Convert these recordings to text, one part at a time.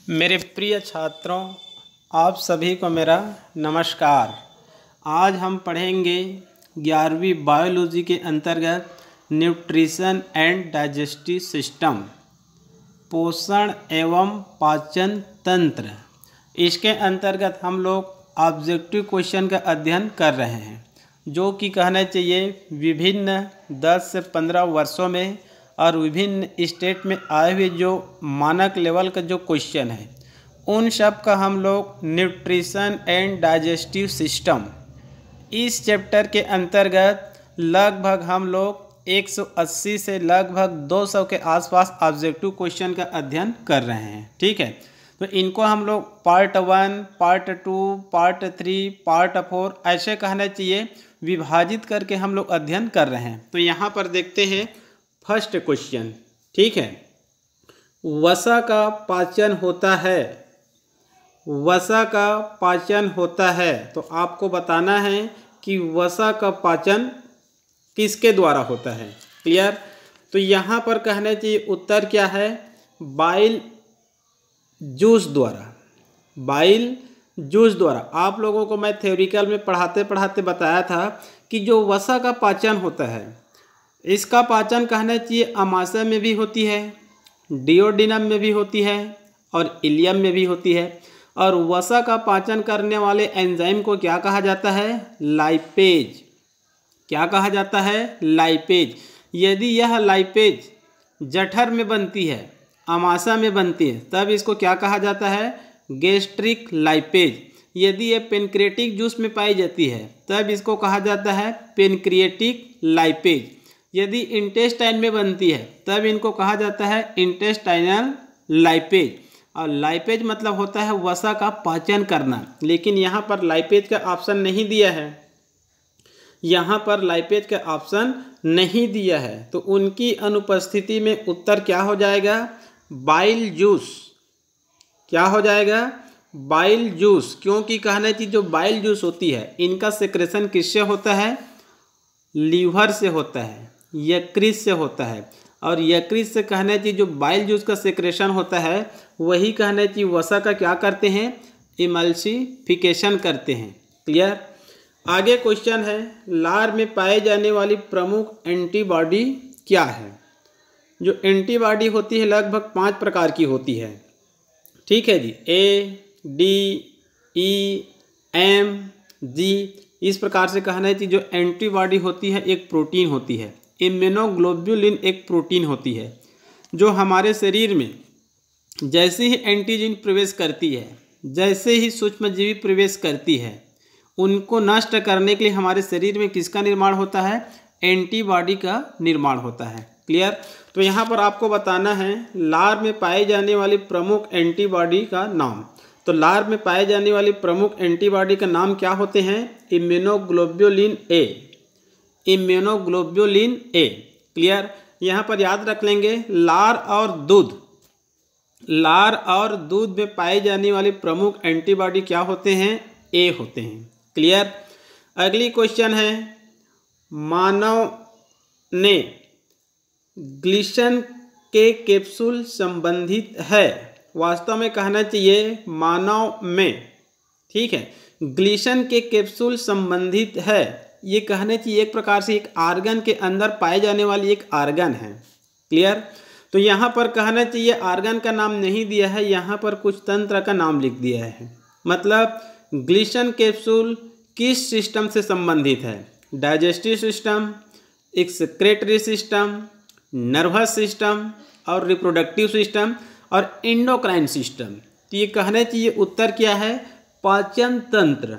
मेरे प्रिय छात्रों, आप सभी को मेरा नमस्कार। आज हम पढ़ेंगे 11वीं बायोलॉजी के अंतर्गत न्यूट्रिशन एंड डाइजेस्टिव सिस्टम, पोषण एवं पाचन तंत्र। इसके अंतर्गत हम लोग ऑब्जेक्टिव क्वेश्चन का अध्ययन कर रहे हैं, जो कि कहना चाहिए विभिन्न 10 से 15 वर्षों में और विभिन्न स्टेट में आए हुए जो मानक लेवल का जो क्वेश्चन है, उन सब का हम लोग न्यूट्रिशन एंड डाइजेस्टिव सिस्टम इस चैप्टर के अंतर्गत लगभग हम लोग 180 से लगभग 200 के आसपास ऑब्जेक्टिव क्वेश्चन का अध्ययन कर रहे हैं। ठीक है, तो इनको हम लोग पार्ट 1, पार्ट 2, पार्ट 3, पार्ट 4 ऐसे कहना चाहिए विभाजित करके हम लोग अध्ययन कर रहे हैं। तो यहाँ पर देखते हैं फर्स्ट क्वेश्चन। ठीक है, वसा का पाचन होता है, वसा का पाचन होता है। तो आपको बताना है कि वसा का पाचन किसके द्वारा होता है। क्लियर? तो यहाँ पर कहना चाहिए उत्तर क्या है, बाइल जूस द्वारा। बाइल जूस द्वारा। आप लोगों को मैं थ्योरिकल में पढ़ाते पढ़ाते बताया था कि जो वसा का पाचन होता है, इसका पाचन कहना चाहिए आमाशय में भी होती है, डिओडिनम में भी होती है और इलियम में भी होती है। और वसा का पाचन करने वाले एंजाइम को क्या कहा जाता है, लाइपेज। क्या कहा जाता है, लाइपेज। यदि यह लाइपेज जठर में बनती है, आमाशय में बनती है, तब इसको क्या कहा जाता है, गैस्ट्रिक लाइपेज। यदि ये पेनक्रिएटिक जूस में पाई जाती है, तब इसको कहा जाता है पेनक्रिएटिक लाइपेज। यदि इंटेस्टाइन में बनती है, तब इनको कहा जाता है इंटेस्टाइनल लाइपेज। और लाइपेज मतलब होता है वसा का पाचन करना। लेकिन यहाँ पर लाइपेज का ऑप्शन नहीं दिया है, यहाँ पर लाइपेज का ऑप्शन नहीं दिया है। तो उनकी अनुपस्थिति में उत्तर क्या हो जाएगा, बाइल जूस। क्या हो जाएगा, बाइल जूस। क्योंकि कहना चाहिए जो बाइल जूस होती है, इनका सेक्रेशन किससे होता है, लीवर से होता है, यकृत से होता है। और यकृत से कहना चाहिए जो बाइल जूस का सेक्रेशन होता है, वही कहना चाहिए वसा का क्या करते हैं, इमल्सिफिकेशन करते हैं। क्लियर? आगे क्वेश्चन है, लार में पाए जाने वाली प्रमुख एंटीबॉडी क्या है। जो एंटीबॉडी होती है लगभग 5 प्रकार की होती है। ठीक है जी, ए, डी, ई, एम, जी, इस प्रकार से कहना चाहिए जो एंटीबॉडी होती है एक प्रोटीन होती है। इम्यूनोग्लोब्युलिन एक प्रोटीन होती है जो हमारे शरीर में जैसे ही एंटीजन प्रवेश करती है, जैसे ही सूक्ष्मजीवी प्रवेश करती है, उनको नष्ट करने के लिए हमारे शरीर में किसका निर्माण होता है, एंटीबॉडी का निर्माण होता है। क्लियर? तो यहाँ पर आपको बताना है लार में पाए जाने वाली प्रमुख एंटीबॉडी का नाम। तो लार में पाए जाने वाली प्रमुख एंटीबॉडी का नाम क्या होते हैं, इम्यूनोग्लोब्युलिन ए, इम्यूनोग्लोब्युलिन ए। क्लियर? यहाँ पर याद रख लेंगे लार और दूध, लार और दूध में पाई जाने वाली प्रमुख एंटीबॉडी क्या होते हैं, ए होते हैं। क्लियर? अगली क्वेश्चन है, मानव ने ग्लिसन के कैप्सूल संबंधित है। वास्तव में कहना चाहिए मानव में, ठीक है, ग्लिसन के कैप्सूल संबंधित है। ये कहने चाहिए एक प्रकार से एक आर्गन के अंदर पाए जाने वाली एक आर्गन है। क्लियर? तो यहाँ पर कहना चाहिए आर्गन का नाम नहीं दिया है, यहाँ पर कुछ तंत्र का नाम लिख दिया है। मतलब ग्लिसन कैप्सूल किस सिस्टम से संबंधित है, digestive system, excretory system, nervous system और रिप्रोडक्टिव सिस्टम और एंडोक्राइन सिस्टम। तो ये कहना चाहिए उत्तर क्या है, पाचन तंत्र,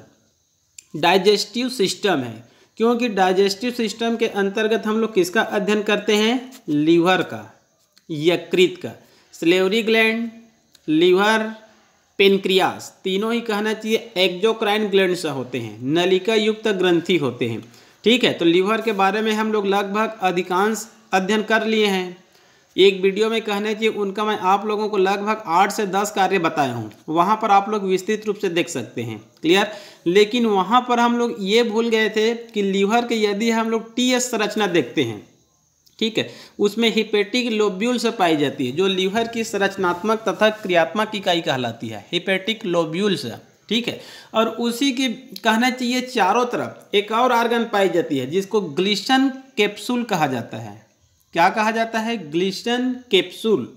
डाइजेस्टिव सिस्टम है। क्योंकि डाइजेस्टिव सिस्टम के अंतर्गत हम लोग किसका अध्ययन करते हैं, लीवर का, यकृत का, सलेवरी ग्लैंड, लीवर, पेनक्रियास, तीनों ही कहना चाहिए एक्सोक्राइन ग्लैंड से होते हैं, नलिका युक्त ग्रंथि होते हैं। ठीक है, तो लीवर के बारे में हम लोग लगभग अधिकांश अध्ययन कर लिए हैं। एक वीडियो में कहना चाहिए उनका मैं आप लोगों को लगभग 8 से 10 कार्य बताया हूँ, वहाँ पर आप लोग विस्तृत रूप से देख सकते हैं। क्लियर? लेकिन वहाँ पर हम लोग ये भूल गए थे कि लीवर के यदि हम लोग टीएस संरचना देखते हैं, ठीक है। उसमें हिपेटिक लोब्यूल्स पाई जाती है जो लीवर की संरचनात्मक तथा क्रियात्मक इकाई कहलाती है, हिपेटिक लोब्यूल्स, ठीक है। और उसी के कहना चाहिए चारों तरफ एक और आर्गन पाई जाती है जिसको ग्लिस्टन कैप्सूल कहा जाता है। क्या कहा जाता है? ग्लिस्टन कैप्सूल।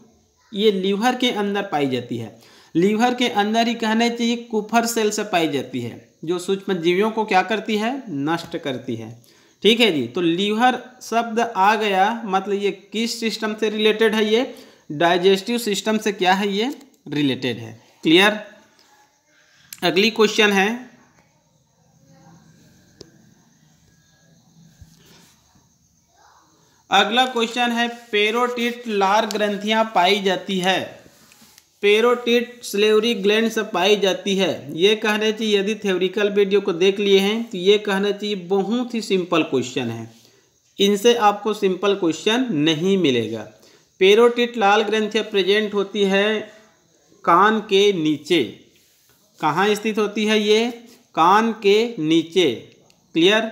ये लीवर के अंदर पाई जाती है। लीवर के अंदर ही कहना चाहिए कुफर सेल से पाई जाती है जो सूक्ष्म जीवियों को क्या करती है? नष्ट करती है, ठीक है जी। तो लीवर शब्द आ गया, मतलब ये किस सिस्टम से रिलेटेड है? ये डाइजेस्टिव सिस्टम से क्या है? ये रिलेटेड है। क्लियर? अगली क्वेश्चन है, अगला क्वेश्चन है पेरोटिड लार ग्रंथियां पाई जाती है। पेरोटिड सलेवरी ग्लैंड से पाई जाती है। ये कहना चाहिए, यदि थ्योरिकल वीडियो को देख लिए हैं तो ये कहना चाहिए बहुत ही सिंपल क्वेश्चन है, इनसे आपको सिंपल क्वेश्चन नहीं मिलेगा। पेरोटिड लाल ग्रंथियां प्रेजेंट होती है कान के नीचे। कहाँ स्थित होती है? ये कान के नीचे। क्लियर?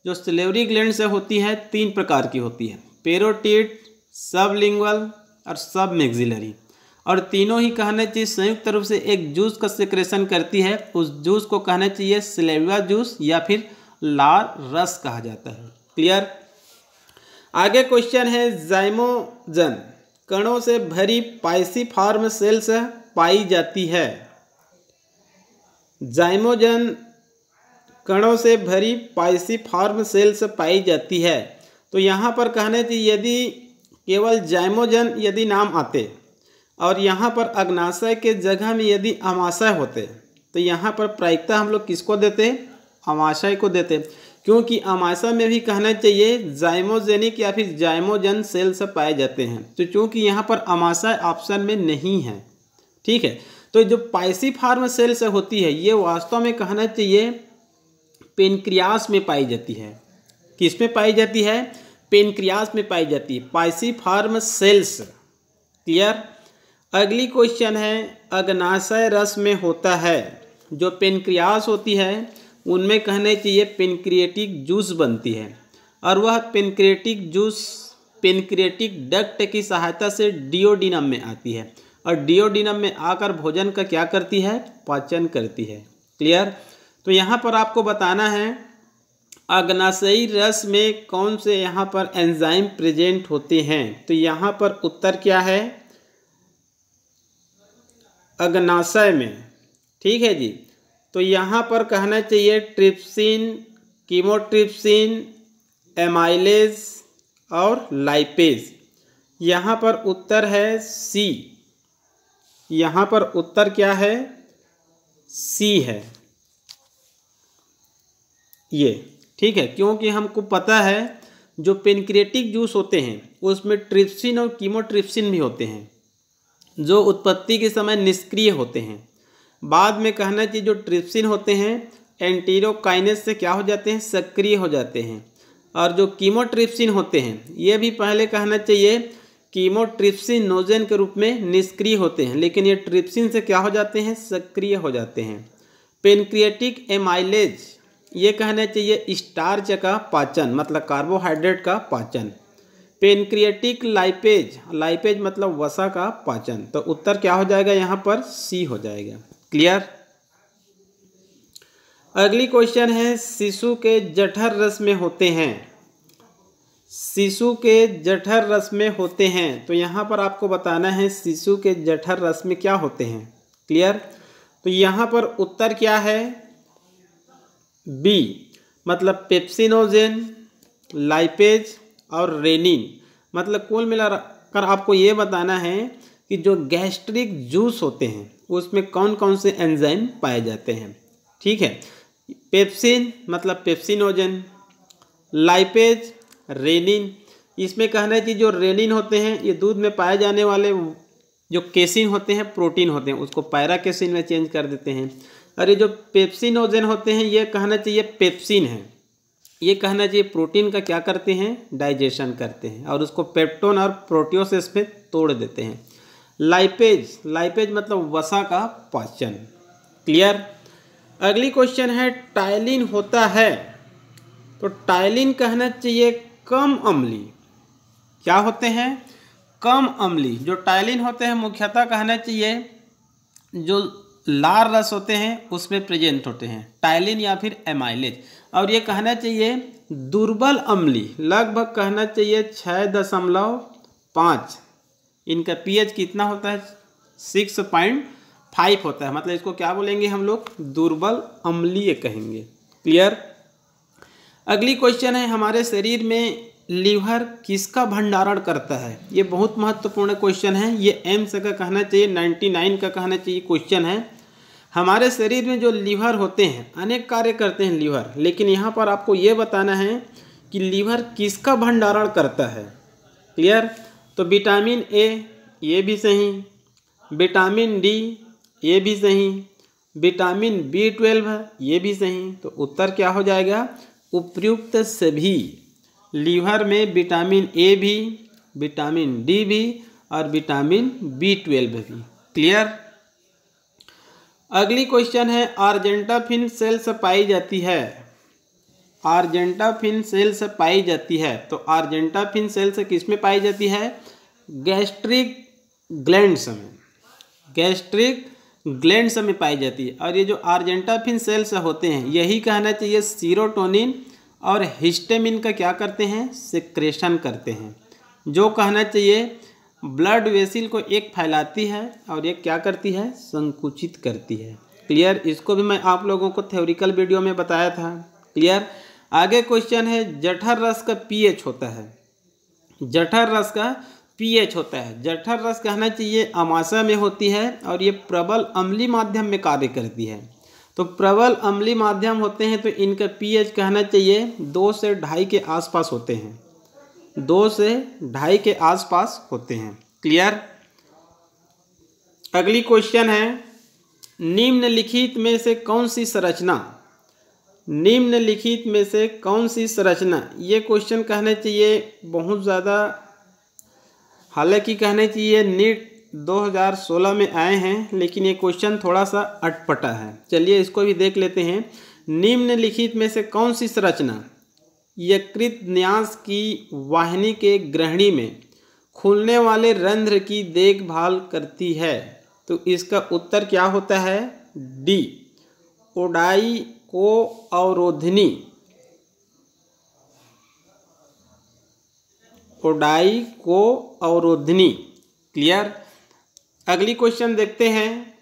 जो सलेवरी ग्लैंड से होती है 3 प्रकार की होती है, पेरोटिड, सबलिंगुअल और सब मैक्सिलरी, और तीनों ही कहना चाहिए संयुक्त रूप से एक जूस का सिक्रेशन करती है। उस जूस को कहना चाहिए सलेविया जूस या फिर लार रस कहा जाता है। क्लियर? आगे क्वेश्चन है, जाइमोजन कणों से भरी पाइसिफॉर्म सेल्स पाई जाती है। जाइमोजन कणों से भरी पाइसिफॉर्म सेल्स पाई जाती है। तो यहाँ पर कहना चाहिए यदि केवल जाइमोजन यदि नाम आते और यहाँ पर अग्नाशय के जगह में यदि अमाशय होते तो यहाँ पर प्रायिकता हम लोग किसको देते? अमाशय को देते, क्योंकि अमाशय में भी कहना चाहिए जाइमोजेनिक या फिर जाइमोजन सेल्स पाए जाते हैं। तो चूँकि यहाँ पर अमाशय ऑप्शन में नहीं है, ठीक है। तो जो पाइसिफॉर्म सेल्स होती है ये वास्तव में कहना चाहिए पेनक्रियास में पाई जाती है। किस में पाई जाती है? पेनक्रियास में पाई जाती है पाइसिफॉर्म सेल्स। क्लियर? अगली क्वेश्चन है, अग्नाशय रस में होता है। जो पेनक्रियास होती है उनमें कहने चाहिए पेनक्रिएटिक जूस बनती है, और वह पेनक्रिएटिक जूस पेनक्रिएटिक डक्ट की सहायता से डिओडिनम में आती है, और डिओडिनम में आकर भोजन का क्या करती है? पाचन करती है। क्लियर? तो यहाँ पर आपको बताना है अग्नाशयी रस में कौन से यहाँ पर एंजाइम प्रेजेंट होते हैं। तो यहाँ पर उत्तर क्या है? अग्नाशय में, ठीक है जी। तो यहाँ पर कहना चाहिए ट्रिप्सिन, कीमोट्रिप्सिन, एमाइलेज और लाइपेज। यहाँ पर उत्तर है सी। यहाँ पर उत्तर क्या है? सी है ये, ठीक है। क्योंकि हमको पता है जो पेनक्रिएटिक जूस होते हैं उसमें ट्रिप्सिन और कीमोट्रिप्सिन भी होते हैं जो उत्पत्ति के समय निष्क्रिय होते हैं। बाद में कहना चाहिए जो ट्रिप्सिन होते हैं एंटीरोकाइनेस से क्या हो जाते हैं? सक्रिय हो जाते हैं। और जो कीमोट्रिप्सिन होते हैं ये भी पहले कहना चाहिए कीमोट्रिप्सिन नोजेन के रूप में निष्क्रिय होते हैं, लेकिन ये ट्रिप्सिन से क्या हो जाते हैं? सक्रिय हो जाते हैं। पेनक्रिएटिक एमाइलेज ये कहना चाहिए स्टार्च का पाचन, मतलब कार्बोहाइड्रेट का पाचन। पेनक्रिएटिक लाइपेज, लाइपेज मतलब वसा का पाचन। तो उत्तर क्या हो जाएगा? यहाँ पर सी हो जाएगा। क्लियर? अगली क्वेश्चन है, शिशु के जठर रस में होते हैं। शिशु के जठर रस में होते हैं। तो यहाँ पर आपको बताना है शिशु के जठर रस में क्या होते हैं। क्लियर? तो यहाँ पर उत्तर क्या है? बी, मतलब पेप्सिनोजेन, लाइपेज और रेनिन। मतलब कुल मिलाकर आपको ये बताना है कि जो गैस्ट्रिक जूस होते हैं उसमें कौन कौन से एंजाइम पाए जाते हैं। ठीक है, पेप्सिन मतलब पेप्सिनोजेन, लाइपेज, रेनिन। इसमें कहना है कि जो रेनिन होते हैं ये दूध में पाए जाने वाले जो केसिन होते हैं, प्रोटीन होते हैं, उसको पैरा केसिन में चेंज कर देते हैं। और ये जो पेप्सिनोजेन होते हैं ये कहना चाहिए पेप्सिन है, ये कहना चाहिए प्रोटीन का क्या करते हैं? डाइजेशन करते हैं और उसको पेप्टोन और प्रोटियोसिस में तोड़ देते हैं। लाइपेज, लाइपेज मतलब वसा का पाचन। क्लियर? अगली क्वेश्चन है, टाइलिन होता है। तो टाइलिन कहना चाहिए कम अम्लीय, क्या होते हैं, कम अम्लीय। जो टाइलिन होते हैं मुख्यतः कहना चाहिए जो लार रस होते हैं उसमें प्रेजेंट होते हैं, टाइलिन या फिर एमाइलेज। और ये कहना चाहिए दुर्बल अम्लीय, लगभग कहना चाहिए 6.5। इनका पीएच कितना होता है, 6.5 होता है। मतलब इसको क्या बोलेंगे हम लोग, दुर्बल अम्लीय कहेंगे। क्लियर। अगली क्वेश्चन है, हमारे शरीर में लीवर किसका भंडारण करता है। ये बहुत महत्वपूर्ण क्वेश्चन है। ये एम्स का कहना चाहिए 99 का कहना चाहिए क्वेश्चन है। हमारे शरीर में जो लीवर होते हैं अनेक कार्य करते हैं लीवर, लेकिन यहाँ पर आपको ये बताना है कि लीवर किसका भंडारण करता है। क्लियर। तो विटामिन ए, ये भी सही, विटामिन डी, ये भी सही, विटामिन B12 ये भी सही। तो उत्तर क्या हो जाएगा, उपयुक्त सभी। लीवर में विटामिन ए भी, विटामिन डी भी और विटामिन B12 भी। क्लियर। अगली क्वेश्चन है, आर्जेंटाफिन सेल्स पाई जाती है। आर्जेंटाफिन सेल्स पाई जाती है, तो आर्जेंटाफिन सेल्स किस में पाई जाती है, गैस्ट्रिक ग्लैंड्स में, गैस्ट्रिक ग्लैंड्स में पाई जाती है। और ये जो आर्जेंटाफिन सेल्स होते हैं यही कहना चाहिए सीरोटोनिन और हिस्टामिन का क्या करते हैं, सिक्रेशन करते हैं, जो कहना चाहिए ब्लड वेसिल को एक फैलाती है और एक क्या करती है, संकुचित करती है। क्लियर। इसको भी मैं आप लोगों को थ्योरिकल वीडियो में बताया था। क्लियर। आगे क्वेश्चन है, जठर रस का पीएच होता है, जठर रस का पीएच होता है। जठर रस कहना चाहिए अमाशय में होती है और ये प्रबल अम्लीय माध्यम में कार्य करती है। तो प्रबल अम्लीय माध्यम होते हैं तो इनका पीएच कहना चाहिए 2 से 2.5 के आसपास होते हैं, 2 से 2.5 के आसपास होते हैं। क्लियर। अगली क्वेश्चन है, निम्नलिखित में से कौन सी संरचना, निम्नलिखित में से कौन सी संरचना, ये क्वेश्चन कहना चाहिए बहुत ज़्यादा, हालांकि कहना चाहिए नीट 2016 में आए हैं, लेकिन ये क्वेश्चन थोड़ा सा अटपटा है। चलिए इसको भी देख लेते हैं। निम्नलिखित में से कौन सी संरचना यकृत न्यास की वाहिनी के ग्रहणी में खुलने वाले रंध्र की देखभाल करती है। तो इसका उत्तर क्या होता है, डी, ओडाई को अवरोधनी, ओडाई को अवरोधनी। क्लियर। अगली क्वेश्चन देखते हैं।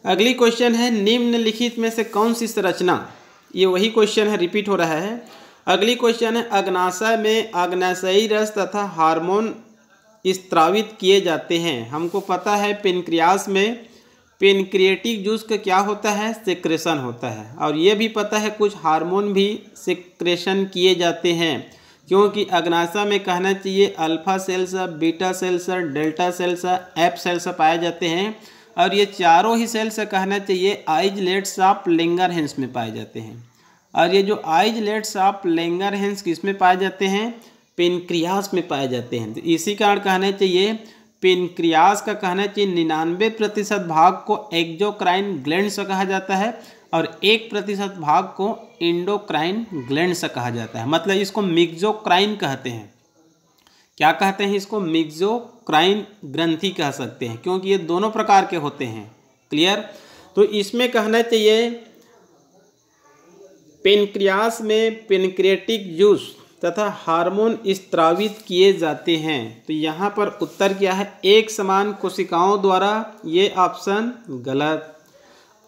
अगली क्वेश्चन है, निम्नलिखित में से कौन सी संरचना, ये वही क्वेश्चन है, रिपीट हो रहा है। अगली क्वेश्चन है, अग्नाशय में अग्नाशयी रस तथा हार्मोन स्त्रावित किए जाते हैं। हमको पता है पेनक्रियास में पेनक्रिएटिक जूस का क्या होता है, सेक्रेशन होता है। और ये भी पता है कुछ हार्मोन भी सेक्रेशन किए जाते हैं, क्योंकि अग्नाशय में कहना चाहिए alpha cells, beta cells, delta cells, F cells पाए जाते हैं। और ये चारों ही सेल्स कहना चाहिए आइजलेट्स ऑफ लैंगरहैंस में पाए जाते हैं। और ये जो आइजलेट्स ऑफ लैंगरहैंस किस में पाए जाते हैं, पेनक्रियास में पाए जाते हैं। तो इसी कारण कहना चाहिए पेनक्रियास का कहना चाहिए 99% भाग को एक्सोक्राइन ग्लैंड्स कहा जाता है और 1% भाग को एंडोक्राइन ग्लैंड्स कहा जाता है। मतलब इसको मिक्सोक्राइन कहते हैं। क्या कहते हैं इसको, मिक्सोक्राइन ग्रंथि कह सकते हैं, क्योंकि ये दोनों प्रकार के होते हैं। क्लियर। तो इसमें कहना चाहिए पेनक्रियास में पेनक्रिएटिक जूस तथा हार्मोन स्त्रावित किए जाते हैं। तो यहाँ पर उत्तर क्या है, एक समान कोशिकाओं द्वारा, ये ऑप्शन गलत।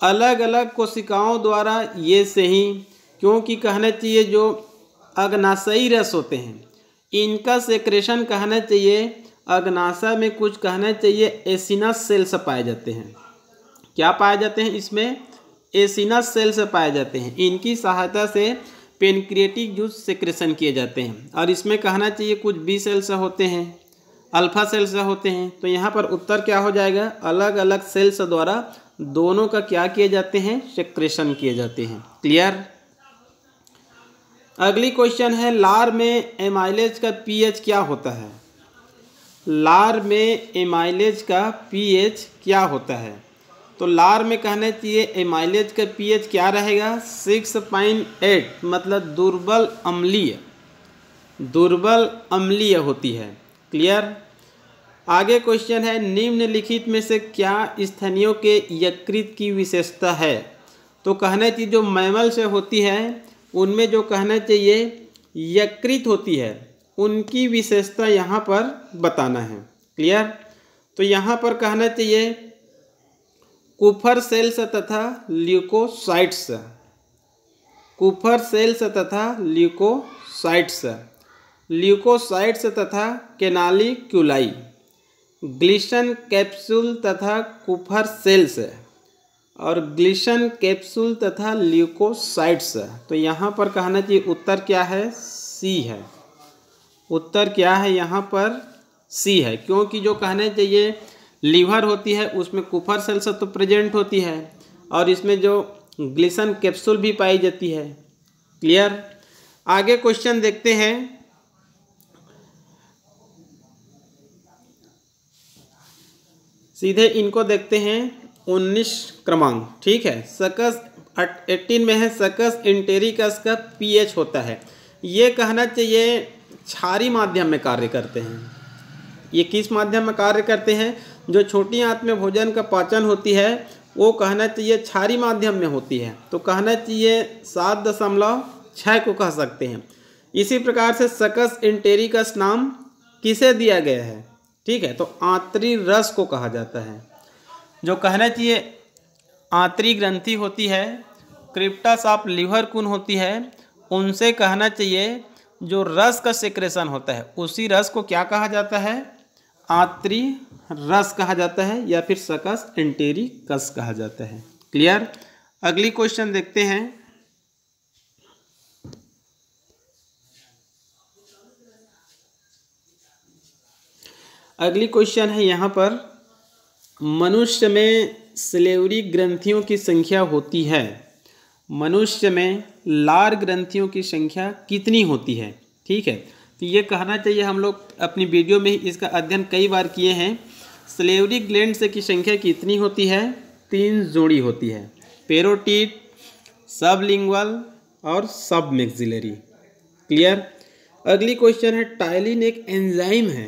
अलग अलग कोशिकाओं द्वारा, ये सही, क्योंकि कहना चाहिए जो अग्नाशयी रस होते हैं इनका सेक्रेशन कहना चाहिए अग्नाशय में कुछ कहना चाहिए एसिनस सेल्स पाए जाते हैं। क्या पाए जाते हैं इसमें, एसिनस सेल्स पाए जाते हैं। इनकी सहायता से पेनक्रिएटिक जूस सेक्रेशन किए जाते हैं। और इसमें कहना चाहिए कुछ बी सेल्स होते हैं, अल्फा सेल्स होते हैं। तो यहाँ पर उत्तर क्या हो जाएगा, अलग अलग सेल्स द्वारा दोनों का क्या किए जाते हैं, सेक्रेशन किए जाते हैं। क्लियर। अगली क्वेश्चन है, लार में एमाइलेज का पीएच क्या होता है। लार में एमाइलेज का पीएच क्या होता है। तो लार में कहना चाहिए एमाइलेज का पीएच क्या रहेगा 6.8, मतलब दुर्बल अम्लीय होती है। क्लियर। आगे क्वेश्चन है, निम्नलिखित में से क्या स्तनियों के यकृत की विशेषता है। तो कहना चाहिए जो मैमल से होती है उनमें जो कहना चाहिए यकृत होती है उनकी विशेषता यहाँ पर बताना है। क्लियर। तो यहाँ पर कहना चाहिए कुफर सेल्स तथा ल्यूकोसाइट्स, कुफर सेल्स तथा ल्यूकोसाइट्स तथा कैनालिक्यूलाई, ग्लिशन कैप्सूल तथा कुफर सेल्स और ग्लिशन कैप्सूल तथा ल्यूकोसाइट्स। तो यहाँ पर कहना चाहिए उत्तर क्या है, सी है। उत्तर क्या है यहाँ पर, सी है, क्योंकि जो कहना चाहिए लीवर होती है उसमें कुफर सेल्स तो प्रेजेंट होती है और इसमें जो ग्लिशन कैप्सूल भी पाई जाती है। क्लियर। आगे क्वेश्चन देखते हैं। सीधे इनको देखते हैं 19 क्रमांक। ठीक है। सकस 18 में है सकस इंटेरिकस का पीएच होता है। ये कहना चाहिए क्षारी माध्यम में कार्य करते हैं। ये किस माध्यम में कार्य करते हैं, जो छोटी आंत में भोजन का पाचन होती है वो कहना चाहिए क्षारी माध्यम में होती है। तो कहना चाहिए 7.6 को कह सकते हैं। इसी प्रकार से सकस इंटेरिकस नाम किसे दिया गया है। ठीक है। तो आंतरी रस को कहा जाता है। जो कहना चाहिए आंतरी ग्रंथि होती है, क्रिप्टस ऑफ लिवर कुन होती है, उनसे कहना चाहिए जो रस का सेक्रेशन होता है उसी रस को क्या कहा जाता है, आंतरी रस कहा जाता है या फिर सकस इंटेरिकस कहा जाता है। क्लियर। अगली क्वेश्चन देखते हैं। अगली क्वेश्चन है यहाँ पर, मनुष्य में सलेवरी ग्रंथियों की संख्या होती है, मनुष्य में लार ग्रंथियों की संख्या कितनी होती है। ठीक है। तो ये कहना चाहिए, हम लोग अपनी वीडियो में ही इसका अध्ययन कई बार किए हैं। सलेवरी ग्लैंड्स की संख्या कितनी होती है, 3 जोड़ी होती है, पेरोटिड, सबलिंगुअल और सब मैक्सिलरी। क्लियर। अगली क्वेश्चन है, टाइलिन एक एंजाइम है,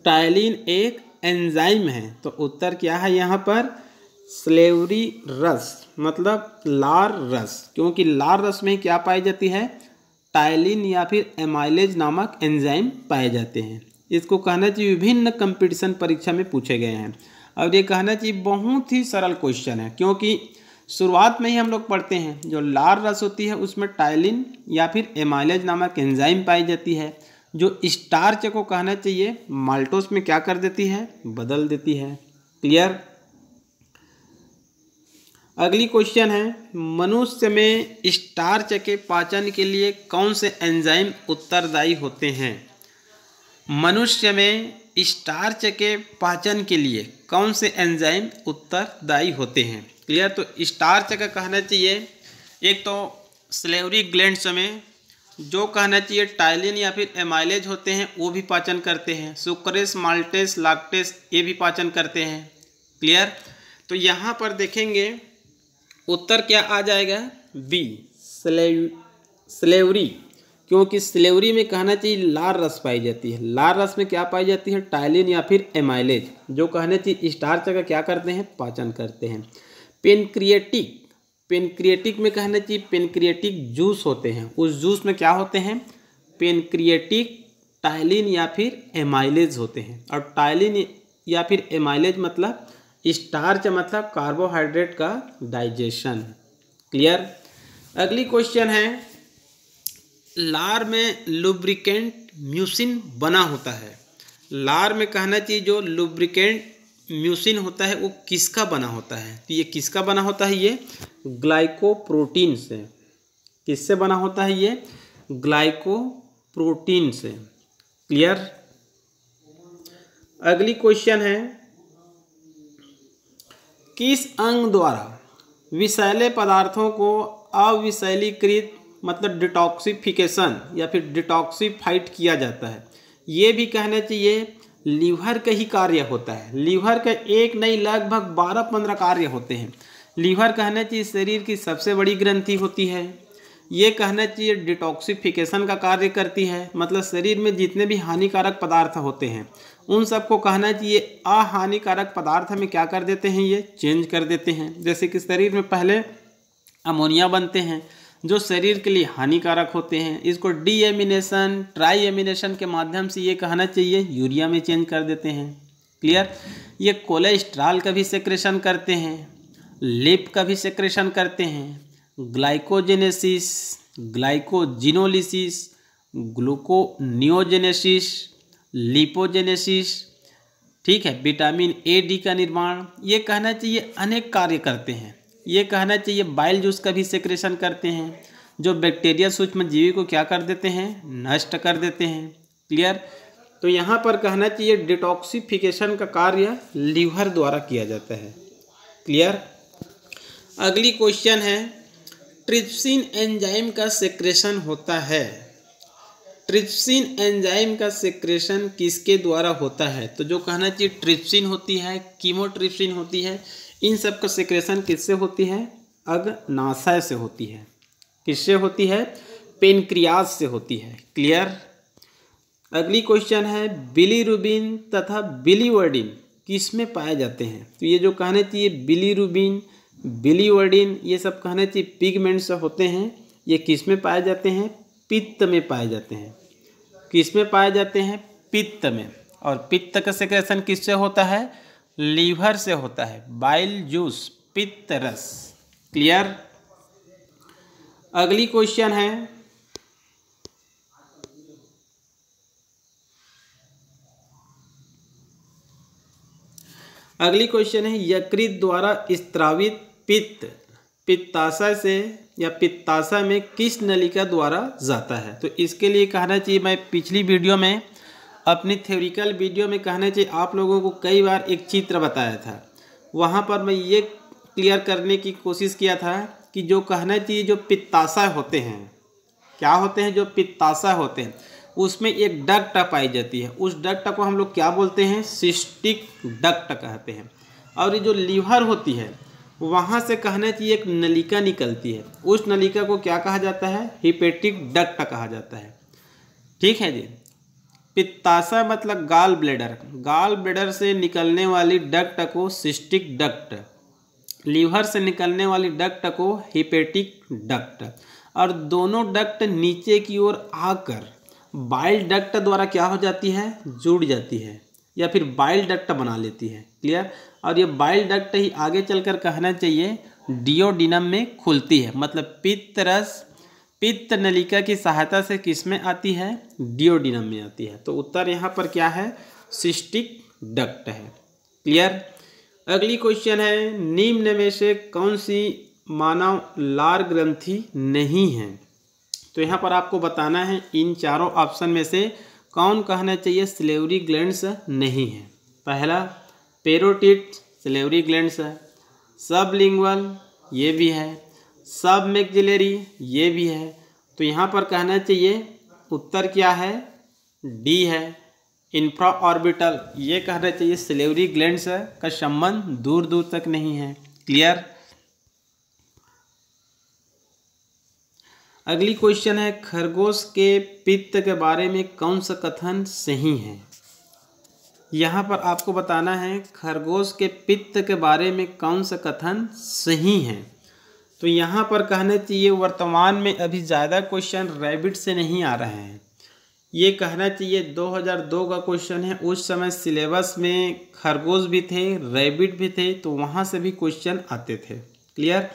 टाइलिन एक एंजाइम है, तो उत्तर क्या है यहाँ पर, सलेवरी रस, मतलब लार रस, क्योंकि लार रस में क्या पाई जाती है, टाइलिन या फिर एमाइलेज नामक एंजाइम पाए जाते हैं। इसको कहना चाहिए विभिन्न कंपटीशन परीक्षा में पूछे गए हैं। और ये कहना चाहिए बहुत ही सरल क्वेश्चन है, क्योंकि शुरुआत में ही हम लोग पढ़ते हैं जो लार रस होती है उसमें टाइलिन या फिर एमाइलेज नामक एंजाइम पाई जाती है, जो स्टार्च को कहना चाहिए माल्टोस में क्या कर देती है, बदल देती है। क्लियर। अगली क्वेश्चन है, मनुष्य में स्टार्च के पाचन के लिए कौन से एंजाइम उत्तरदायी होते हैं। मनुष्य में स्टार्च के पाचन के लिए कौन से एंजाइम उत्तरदायी होते हैं। क्लियर। तो स्टार्च का कहना चाहिए एक तो सलेवरी ग्लैंड्स में जो कहना चाहिए टाइलिन या फिर एमाइलेज होते हैं वो भी पाचन करते हैं, सुक्रेस, माल्टेस, लैक्टेस ये भी पाचन करते हैं। क्लियर। तो यहाँ पर देखेंगे उत्तर क्या आ जाएगा, बी, सलेवरी, क्योंकि सलेवरी में कहना चाहिए लार रस पाई जाती है। लार रस में क्या पाई जाती है, टाइलिन या फिर एमाइलेज, जो कहना चाहिए स्टार्च का क्या करते हैं, पाचन करते हैं। पेनक्रिएटिक, पेनक्रिएटिक में कहना चाहिए पेनक्रिएटिक जूस होते हैं, उस जूस में क्या होते हैं, पेनक्रिएटिक टाइलिन या फिर एमाइलेज होते हैं। और टाइलिन या फिर एमाइलेज मतलब स्टार्च, मतलब कार्बोहाइड्रेट का डाइजेशन। क्लियर। अगली क्वेश्चन है, लार में लुब्रिकेंट म्यूसिन बना होता है। लार में कहना चाहिए जो लुब्रिकेंट म्यूसिन होता है वो किसका बना होता है, तो ये किसका बना होता है, ये ग्लाइकोप्रोटीन से। किससे बना होता है, ये ग्लाइकोप्रोटीन से। क्लियर। अगली क्वेश्चन है, किस अंग द्वारा विषैले पदार्थों को अविषैलीकृत मतलब डिटॉक्सिफिकेशन या फिर डिटॉक्सिफाइड किया जाता है। ये भी कहना चाहिए लीवर का ही कार्य होता है। लीवर का एक नहीं लगभग 12-15 कार्य होते हैं। लीवर कहना चाहिए शरीर की सबसे बड़ी ग्रंथि होती है। ये कहना चाहिए डिटॉक्सिफिकेशन का कार्य करती है, मतलब शरीर में जितने भी हानिकारक पदार्थ होते हैं उन सबको कहना चाहिए अहानिकारक पदार्थ में क्या कर देते हैं, ये चेंज कर देते हैं। जैसे कि शरीर में पहले अमोनिया बनते हैं जो शरीर के लिए हानिकारक होते हैं, इसको डीएमिनेशन ट्राईएमिनेशन के माध्यम से ये कहना चाहिए यूरिया में चेंज कर देते हैं। क्लियर। ये कोलेस्ट्रॉल का भी सेक्रेशन करते हैं, लिप का भी सेक्रेशन करते हैं, ग्लाइकोजेनेसिस, ग्लाइकोजिनोलिसिस, ग्लूकोनियोजेनेसिस, लिपोजेनेसिस, ठीक है, विटामिन ए डी का निर्माण, ये कहना चाहिए अनेक कार्य करते हैं। ये कहना चाहिए बाइल जूस का भी सेक्रेशन करते हैं जो बैक्टीरिया सूक्ष्मजीवी को क्या कर देते हैं, नष्ट कर देते हैं। क्लियर। तो यहाँ पर कहना चाहिए डिटॉक्सिफिकेशन का कार्य लीवर द्वारा किया जाता है। क्लियर। अगली क्वेश्चन है ट्रिप्सिन एंजाइम का सेक्रेशन होता है। ट्रिप्सिन एंजाइम का सेक्रेशन किसके द्वारा होता है? तो जो कहना चाहिए ट्रिप्सिन होती है, कीमोट्रिप्सिन होती है, इन सब का सेक्रेशन किससे होती है? अग्नाशय से होती है। किससे होती है? पेनक्रियास से होती है। क्लियर। अगली क्वेश्चन है बिलीरुबिन तथा बिलीवर्डिन किस में पाए जाते हैं? तो ये जो कहना चाहिए बिलीरुबिन बिलीवर्डिन ये सब कहना चाहिए पिगमेंट्स होते हैं, ये किस में पाए जाते हैं? पित्त में पाए जाते हैं। किस में पाए जाते हैं? पित्त में। और पित्त का सेक्रेशन किससे होता है? लीवर से होता है। बाइल जूस, पित्त रस। क्लियर। अगली क्वेश्चन है यकृत द्वारा स्त्रावित पित्त पित्ताशय से या पित्ताशय में किस नलिका द्वारा जाता है? तो इसके लिए कहना चाहिए, मैं पिछली वीडियो में अपनी थ्योरिकल वीडियो में कहना चाहिए आप लोगों को कई बार एक चित्र बताया था, वहाँ पर मैं ये क्लियर करने की कोशिश किया था कि जो कहना चाहिए जो पित्ताशय होते हैं, क्या होते हैं? जो पित्ताशय होते हैं उसमें एक डक्ट पाई जाती है, उस डक्ट को हम लोग क्या बोलते हैं? सिस्टिक डक्ट कहते हैं। और ये जो लीवर होती है वहाँ से कहना चाहिए एक नलिका निकलती है, उस नलिका को क्या कहा जाता है? हिपेटिक डक्ट कहा जाता है। ठीक है जी। पित्ताशय मतलब गाल ब्लैडर, गाल ब्लैडर से निकलने वाली डक्ट को सिस्टिक डक्ट, लीवर से निकलने वाली डक्ट को हिपेटिक डक्ट, और दोनों डक्ट नीचे की ओर आकर बाइल डक्ट द्वारा क्या हो जाती है? जुड़ जाती है या फिर बाइल डक्ट बना लेती है। क्लियर। और ये बाइल डक्ट ही आगे चलकर कहना चाहिए डियोडिनम में खुलती है, मतलब पित्त रस पित्त नलिका की सहायता से किस में आती है? डियोडिनम में आती है। तो उत्तर यहाँ पर क्या है? सिस्टिक डक्ट है। क्लियर। अगली क्वेश्चन है निम्न में से कौन सी मानव लार ग्रंथि नहीं है? तो यहाँ पर आपको बताना है इन चारों ऑप्शन में से कौन कहना चाहिए सिलेवरी ग्लैंड्स नहीं है। पहला पेरोटिड सिलेवरी ग्लैंड्स है, सबलिंगुअल ये भी है, सब मैक्सिलरी ये भी है। तो यहाँ पर कहना चाहिए उत्तर क्या है? डी है, इंफ्रा ऑर्बिटल। ये कहना चाहिए सिलेवरी ग्लैंड्स का संबंध दूर दूर तक नहीं है। क्लियर। अगली क्वेश्चन है खरगोश के पित्त के बारे में कौन सा कथन सही है? यहाँ पर आपको बताना है खरगोश के पित्त के बारे में कौन सा कथन सही है। तो यहाँ पर कहना चाहिए वर्तमान में अभी ज़्यादा क्वेश्चन रैबिट से नहीं आ रहे हैं, ये कहना चाहिए 2002 का क्वेश्चन है। उस समय सिलेबस में खरगोश भी थे, रैबिट भी थे, तो वहाँ से भी क्वेश्चन आते थे। क्लियर।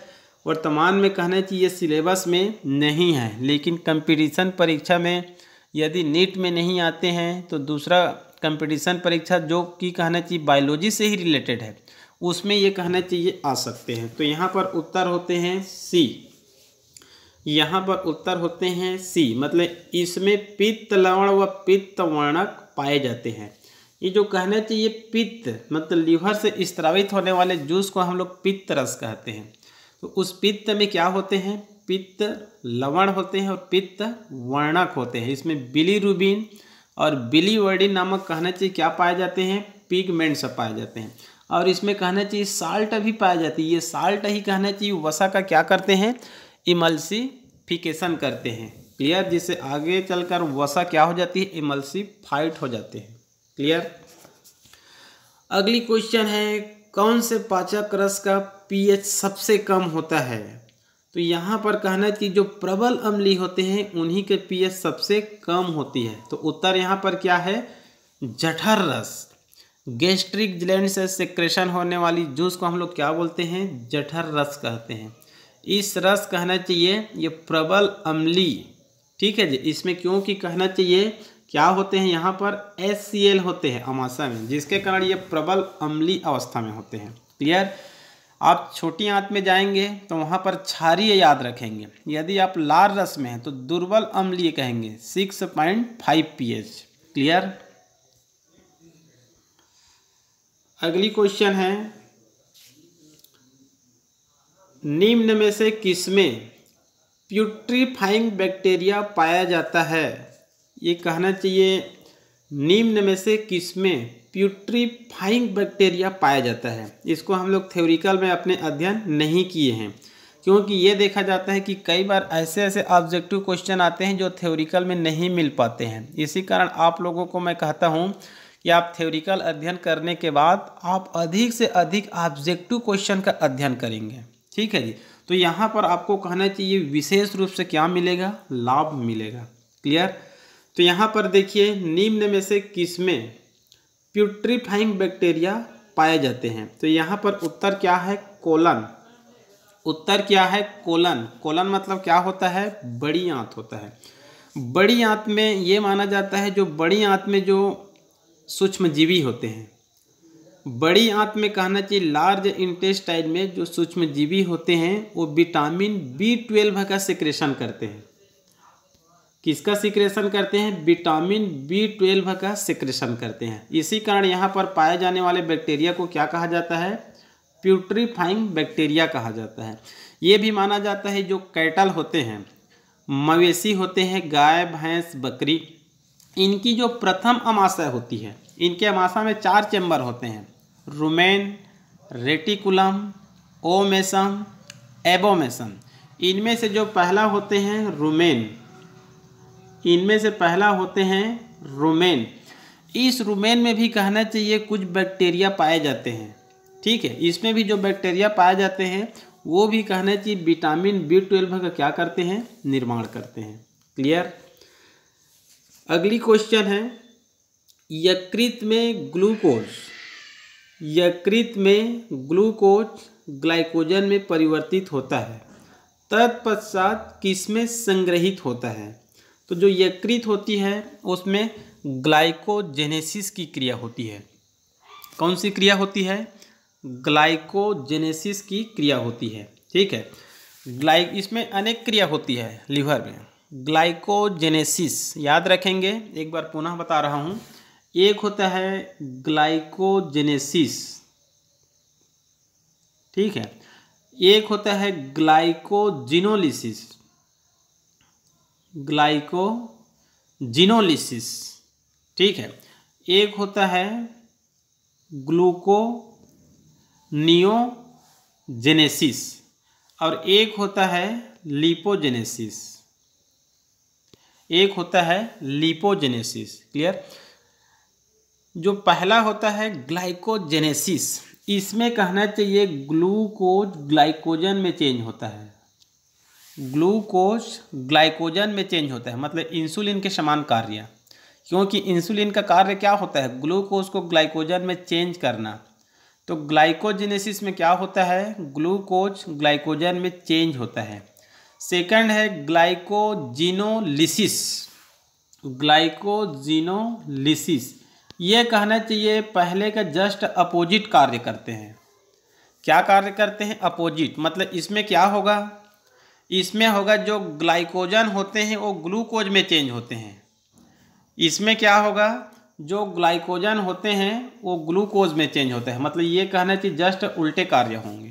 वर्तमान में कहना चाहिए सिलेबस में नहीं है, लेकिन कंपटीशन परीक्षा में यदि नीट में नहीं आते हैं तो दूसरा कंपटीशन परीक्षा जो कि कहना चाहिए बायोलॉजी से ही रिलेटेड है उसमें ये कहना चाहिए आ सकते हैं। तो यहाँ पर उत्तर होते हैं सी। यहाँ पर उत्तर होते हैं सी, मतलब इसमें पित्त लवण व पित्त वर्णक पाए जाते हैं। ये जो कहना चाहिए पित्त मतलब लीवर से स्त्रावित होने वाले जूस को हम लोग पित्त रस कहते हैं। तो उस पित्त में क्या होते हैं? पित्त लवण होते हैं और पित्त वर्णक होते हैं। इसमें बिलीरुबिन और बिलीवर्डिन नामक कहना चाहिए क्या पाए जाते हैं, पिगमेंट्स पाए जाते हैं। और इसमें कहना चाहिए साल्ट भी पाई जाती है, ये साल्ट ही कहना चाहिए वसा का क्या करते हैं, इमल्सिफिकेशन करते हैं। क्लियर, जिससे आगे चलकर वसा क्या हो जाती है, इमल्सिफाइड हो जाते हैं। क्लियर। अगली क्वेश्चन है, कौन से पाचक रस का पीएच सबसे कम होता है। तो यहाँ पर कहना चाहिए जो प्रबल अम्लीय होते हैं उन्हीं के पीएच सबसे कम होती है। तो उत्तर यहाँ पर क्या है, जठर रस। गैस्ट्रिक ग्लैंड से सेक्रेशन होने वाली जूस को हम लोग क्या बोलते हैं, जठर रस कहते हैं। इस रस कहना चाहिए ये प्रबल अम्लीय, ठीक है जी। इसमें क्योंकि कहना चाहिए क्या होते हैं, यहाँ पर HCl होते हैं अमाशय में, जिसके कारण ये प्रबल अम्लीय अवस्था में होते हैं। क्लियर। आप छोटी आंत में जाएंगे तो वहाँ पर क्षारीय याद रखेंगे। यदि आप लाल रस में हैं तो दुर्बल अम्लीय कहेंगे, 6.5 pH। क्लियर। अगली क्वेश्चन है, निम्न में से किसमें प्यूट्रीफाइंग बैक्टीरिया पाया जाता है। ये कहना चाहिए निम्न में से किसमें प्यूट्रीफाइंग बैक्टीरिया पाया जाता है। इसको हम लोग थ्योरिकल में अपने अध्ययन नहीं किए हैं, क्योंकि ये देखा जाता है कि कई बार ऐसे ऐसे ऑब्जेक्टिव क्वेश्चन आते हैं जो थ्योरिकल में नहीं मिल पाते हैं। इसी कारण आप लोगों को मैं कहता हूँ कि आप थ्योरिकल अध्ययन करने के बाद आप अधिक से अधिक ऑब्जेक्टिव क्वेश्चन का अध्ययन करेंगे, ठीक है जी। तो यहाँ पर आपको कहना चाहिए विशेष रूप से क्या मिलेगा, लाभ मिलेगा। क्लियर। तो यहाँ पर देखिए निम्न में से किसमें प्यूट्रीफाइंग बैक्टीरिया पाए जाते हैं। तो यहाँ पर उत्तर क्या है, कोलन। उत्तर क्या है, कोलन। कोलन मतलब क्या होता है, बड़ी आंत होता है। बड़ी आंत में ये माना जाता है जो बड़ी आंत में जो सूक्ष्मजीवी होते हैं, बड़ी आंत में कहना चाहिए लार्ज इंटेस्टाइन में जो सूक्ष्मजीवी होते हैं वो विटामिन B12 का सिक्रेशन करते हैं। किसका सिक्रेशन करते हैं, विटामिन B12 का सिक्रेशन करते हैं। इसी कारण यहाँ पर पाए जाने वाले बैक्टीरिया को क्या कहा जाता है, प्यूट्रीफाइंग बैक्टीरिया कहा जाता है। ये भी माना जाता है जो कैटल होते हैं, मवेशी होते हैं, गाय भैंस बकरी, इनकी जो प्रथम अमाशय होती है, इनके अमाशय में 4 चैम्बर होते हैं, रुमेन, रेटिकुलम, ओमेसम, एबोमेसम। इनमें से जो पहला होते हैं रुमेन, इनमें से पहला होते हैं रुमेन। इस रुमेन में भी कहना चाहिए कुछ बैक्टीरिया पाए जाते हैं, ठीक है। इसमें भी जो बैक्टीरिया पाए जाते हैं वो भी कहना चाहिए विटामिन B12 का क्या करते हैं, निर्माण करते हैं। क्लियर। अगली क्वेश्चन है, यकृत में ग्लूकोज, यकृत में ग्लूकोज ग्लाइकोजन में परिवर्तित होता है, तत्पश्चात किसमें संग्रहित होता है। तो जो यकृत होती है उसमें ग्लाइकोजेनेसिस की क्रिया होती है। कौन सी क्रिया होती है, ग्लाइकोजेनेसिस की क्रिया होती है, ठीक है। इसमें अनेक क्रिया होती है लीवर में। ग्लाइकोजेनेसिस याद रखेंगे, एक बार पुनः बता रहा हूँ। एक होता है ग्लाइकोजेनेसिस, ठीक है। एक होता है ग्लाइकोजिनोलिसिस, ग्लाइकोजिनोलिसिस, ठीक है। एक होता है ग्लूकोनियोजेनेसिस और एक होता है लिपोजेनेसिस, एक होता है लिपोजेनेसिस। क्लियर। जो पहला होता है ग्लाइकोजेनेसिस, इसमें कहना चाहिए ग्लूकोज ग्लाइकोजन में चेंज होता है, ग्लूकोज ग्लाइकोजन में चेंज होता है, मतलब इंसुलिन के समान कार्य। क्योंकि इंसुलिन का कार्य क्या होता है, ग्लूकोज को ग्लाइकोजन में चेंज करना। तो ग्लाइकोजेनेसिस में क्या होता है, ग्लूकोज ग्लाइकोजन में चेंज होता है। सेकंड है ग्लाइकोजिनोलिसिस, ग्लाइकोजिनोलिसिस ये कहना चाहिए पहले का जस्ट अपोजिट कार्य करते हैं। क्या कार्य करते हैं, अपोजिट। मतलब इसमें क्या होगा, इसमें होगा जो ग्लाइकोजन होते हैं वो ग्लूकोज में चेंज होते हैं। इसमें क्या होगा, जो ग्लाइकोजन होते हैं वो ग्लूकोज में चेंज होते हैं। मतलब ये कहना चाहिए जस्ट उल्टे कार्य होंगे।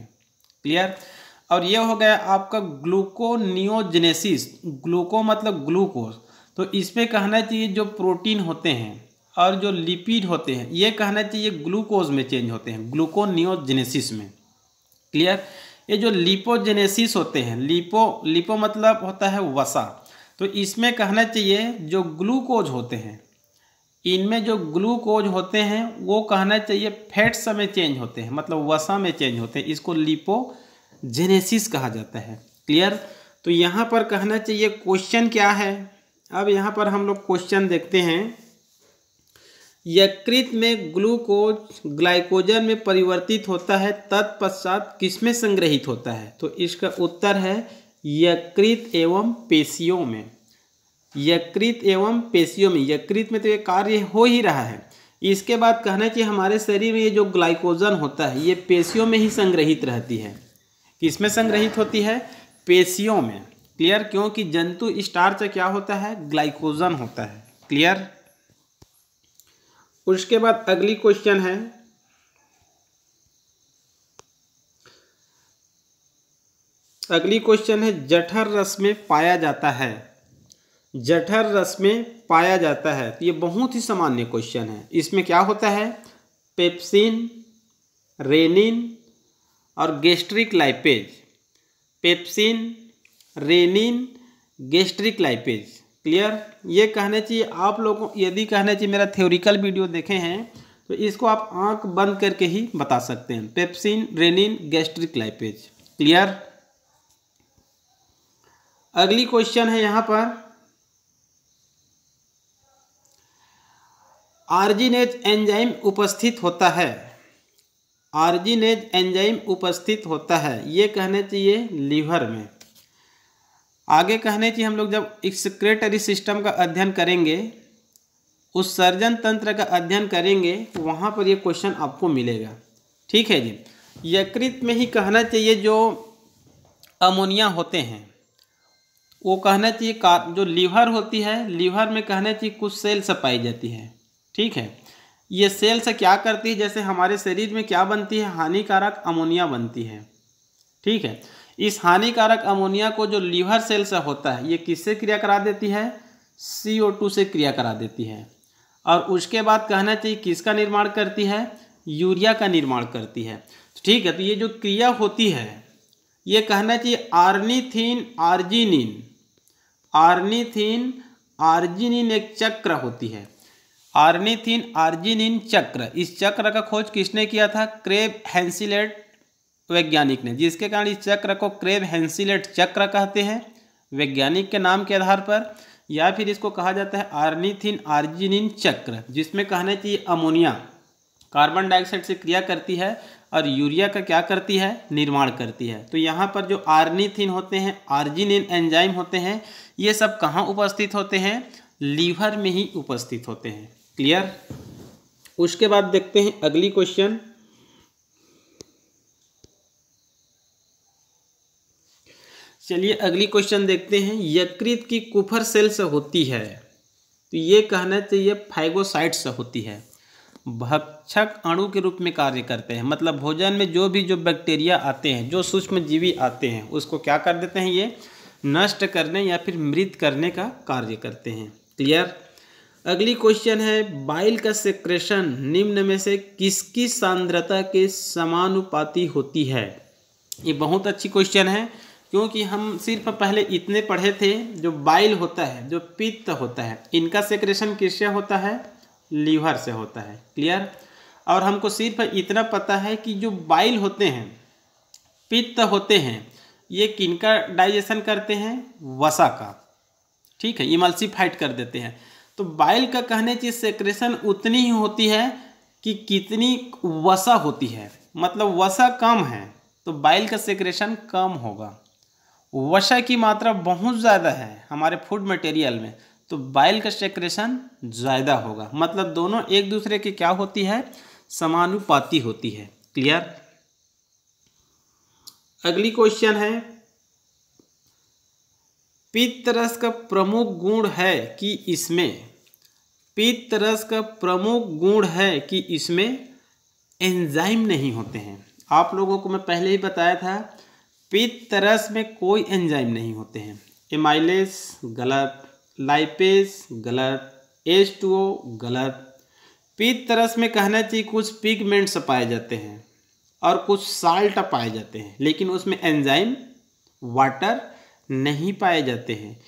क्लियर। और ये हो गया आपका ग्लूकोनियोजेनेसिस, ग्लूको मतलब ग्लूकोज, तो तो इसमें कहना चाहिए जो प्रोटीन होते हैं और जो लिपिड होते हैं ये कहना चाहिए ग्लूकोज में चेंज होते हैं, ग्लूकोनियोजेनेसिस में। क्लियर। ये जो लिपोजेनेसिस होते हैं, लिपो मतलब होता है वसा, तो इसमें कहना चाहिए जो ग्लूकोज होते हैं, इनमें जो ग्लूकोज होते हैं वो कहना चाहिए फैट्स में चेंज होते हैं, मतलब वसा में चेंज होते हैं, इसको लिपोजेनेसिस कहा जाता है। क्लियर। तो यहाँ पर कहना चाहिए क्वेश्चन क्या है, अब यहाँ पर हम लोग क्वेश्चन देखते हैं। यकृत में ग्लूकोज ग्लाइकोजन में परिवर्तित होता है, तत्पश्चात किसमें संग्रहित होता है? तो इसका उत्तर है यकृत एवं पेशियों में। यकृत एवं पेशियों में, यकृत में तो ये कार्य हो ही रहा है। इसके बाद कहना चाहिए हमारे शरीर में ये जो ग्लाइकोजन होता है ये पेशियों में ही संग्रहित रहती है। किसमें संग्रहित होती है? पेशियों में। क्लियर। क्योंकि जंतु स्टार्च क्या होता है? ग्लाइकोजन होता है। क्लियर। उसके बाद अगली क्वेश्चन है, अगली क्वेश्चन है जठर रस में पाया जाता है, जठर रस में पाया जाता है। तो ये बहुत ही सामान्य क्वेश्चन है। इसमें क्या होता है? पेप्सिन, रेनिन और gastric lipase. Pepsin, rennin, gastric lipase. Clear. ये कहना चाहिए आप लोगों, यदि कहना चाहिए मेरा थ्योरिकल वीडियो देखे हैं तो इसको आप आंख बंद करके ही बता सकते हैं, pepsin, rennin, gastric lipase. Clear. अगली क्वेश्चन है यहाँ पर, आर्जिनेज एंजाइम उपस्थित होता है, आर्जिनेज एंजाइम उपस्थित होता है, ये कहना चाहिए लीवर में। आगे कहने चाहिए हम लोग जब एक्सक्रेटरी सिस्टम का अध्ययन करेंगे, उत्सर्जन तंत्र का अध्ययन करेंगे, तो वहाँ पर ये क्वेश्चन आपको मिलेगा। ठीक है जी। यकृत में ही कहना चाहिए जो अमोनिया होते हैं वो कहना चाहिए जो लीवर होती है, लीवर में कहना चाहिए कुछ सेल्स पाई जाती है। ठीक है। ये सेल्स क्या करती है, जैसे हमारे शरीर में क्या बनती है? हानिकारक अमोनिया बनती है। ठीक है। इस हानिकारक अमोनिया को जो लीवर सेल से होता है ये किससे क्रिया करा देती है? CO2 से क्रिया करा देती है। और उसके बाद कहना चाहिए किसका निर्माण करती है? यूरिया का निर्माण करती है। ठीक है। तो ये जो क्रिया होती है ये कहना चाहिए आर्निथिन आर्जिनिन, आर्निथिन आर्जिनिन एक चक्र होती है, आर्निथिन आर्जिनिन चक्र। इस चक्र का खोज किसने किया था? क्रेब हैंसिलेट वैज्ञानिक ने, जिसके कारण इस चक्र को क्रेब हैंसिलेट चक्र कहते हैं वैज्ञानिक के नाम के आधार पर, या फिर इसको कहा जाता है आर्निथिन आर्जिनिन चक्र, जिसमें कहना चाहिए अमोनिया कार्बन डाइऑक्साइड से क्रिया करती है और यूरिया का क्या करती है? निर्माण करती है। तो यहाँ पर जो आर्निथिन होते हैं, आर्जिनिन एंजाइम होते हैं, ये सब कहाँ उपस्थित होते हैं? लीवर में ही उपस्थित होते हैं। क्लियर। उसके बाद देखते हैं अगली क्वेश्चन, चलिए अगली क्वेश्चन देखते हैं। यकृत की कुफर सेल्स होती है, तो ये कहना चाहिए फाइगोसाइट्स होती है, भक्षक अणु के रूप में कार्य करते हैं। मतलब भोजन में जो बैक्टीरिया आते हैं, जो सूक्ष्म जीवी आते हैं, उसको क्या कर देते हैं? ये नष्ट करने या फिर मृत करने का कार्य करते हैं। क्लियर। अगली क्वेश्चन है, बाइल का सेक्रेशन निम्न में से किसकी सांद्रता के समानुपाती होती है? ये बहुत अच्छी क्वेश्चन है, क्योंकि हम सिर्फ पहले इतने पढ़े थे, जो बाइल होता है, जो पित्त होता है, इनका सेक्रेशन किससे होता है? लीवर से होता है। क्लियर। और हमको सिर्फ इतना पता है कि जो बाइल होते हैं, पित्त होते हैं, ये किनका डाइजेशन करते हैं? वसा का। ठीक है। इमल्सिफाइड कर देते हैं। तो बाइल का कहने की सेक्रेशन उतनी ही होती है कि कितनी वसा होती है, मतलब वसा कम है तो बाइल का सेक्रेशन कम होगा। वसा की मात्रा बहुत ज़्यादा है हमारे फूड मटेरियल में, तो बाइल का सेक्रेशन ज़्यादा होगा। मतलब दोनों एक दूसरे की क्या होती है? समानुपाती होती है। क्लियर। अगली क्वेश्चन है, पित्त रस का प्रमुख गुण है कि इसमें, पित्त रस का प्रमुख गुण है कि इसमें एंजाइम नहीं होते हैं। आप लोगों को मैं पहले ही बताया था, पित्त रस में कोई एंजाइम नहीं होते हैं। एमाइलेज गलत, लाइपेज गलत, H2O गलत। पित्त रस में कहना चाहिए कुछ पिगमेंट्स पाए जाते हैं और कुछ साल्ट पाए जाते हैं, लेकिन उसमें एंजाइम वाटर नहीं पाए जाते हैं।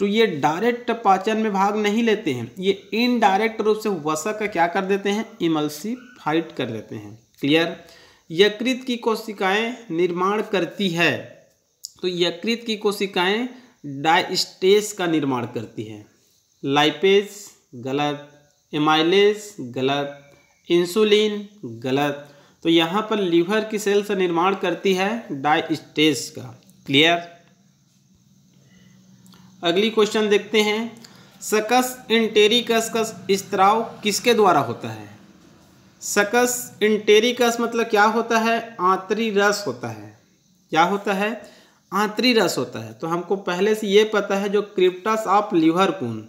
तो ये डायरेक्ट पाचन में भाग नहीं लेते हैं, ये इनडायरेक्ट रूप से वसा का क्या कर देते हैं, इमल्सिफाइड कर देते हैं। क्लियर। यकृत की कोशिकाएं निर्माण करती है, तो यकृत की कोशिकाएं डायस्टेस का निर्माण करती है। लाइपेज गलत, एमाइलेज गलत, इंसुलिन गलत। तो यहाँ पर लीवर की सेल से निर्माण करती है डायस्टेस का। क्लियर। अगली क्वेश्चन देखते हैं, सकस इंटेरिकस का स्त्राव किसके द्वारा होता है। सकस इंटेरिकस मतलब क्या होता है, आंतरी रस होता है। क्या होता है, आंतरी रस होता है। तो हमको पहले से ये पता है जो crypts of Lieberkuhn,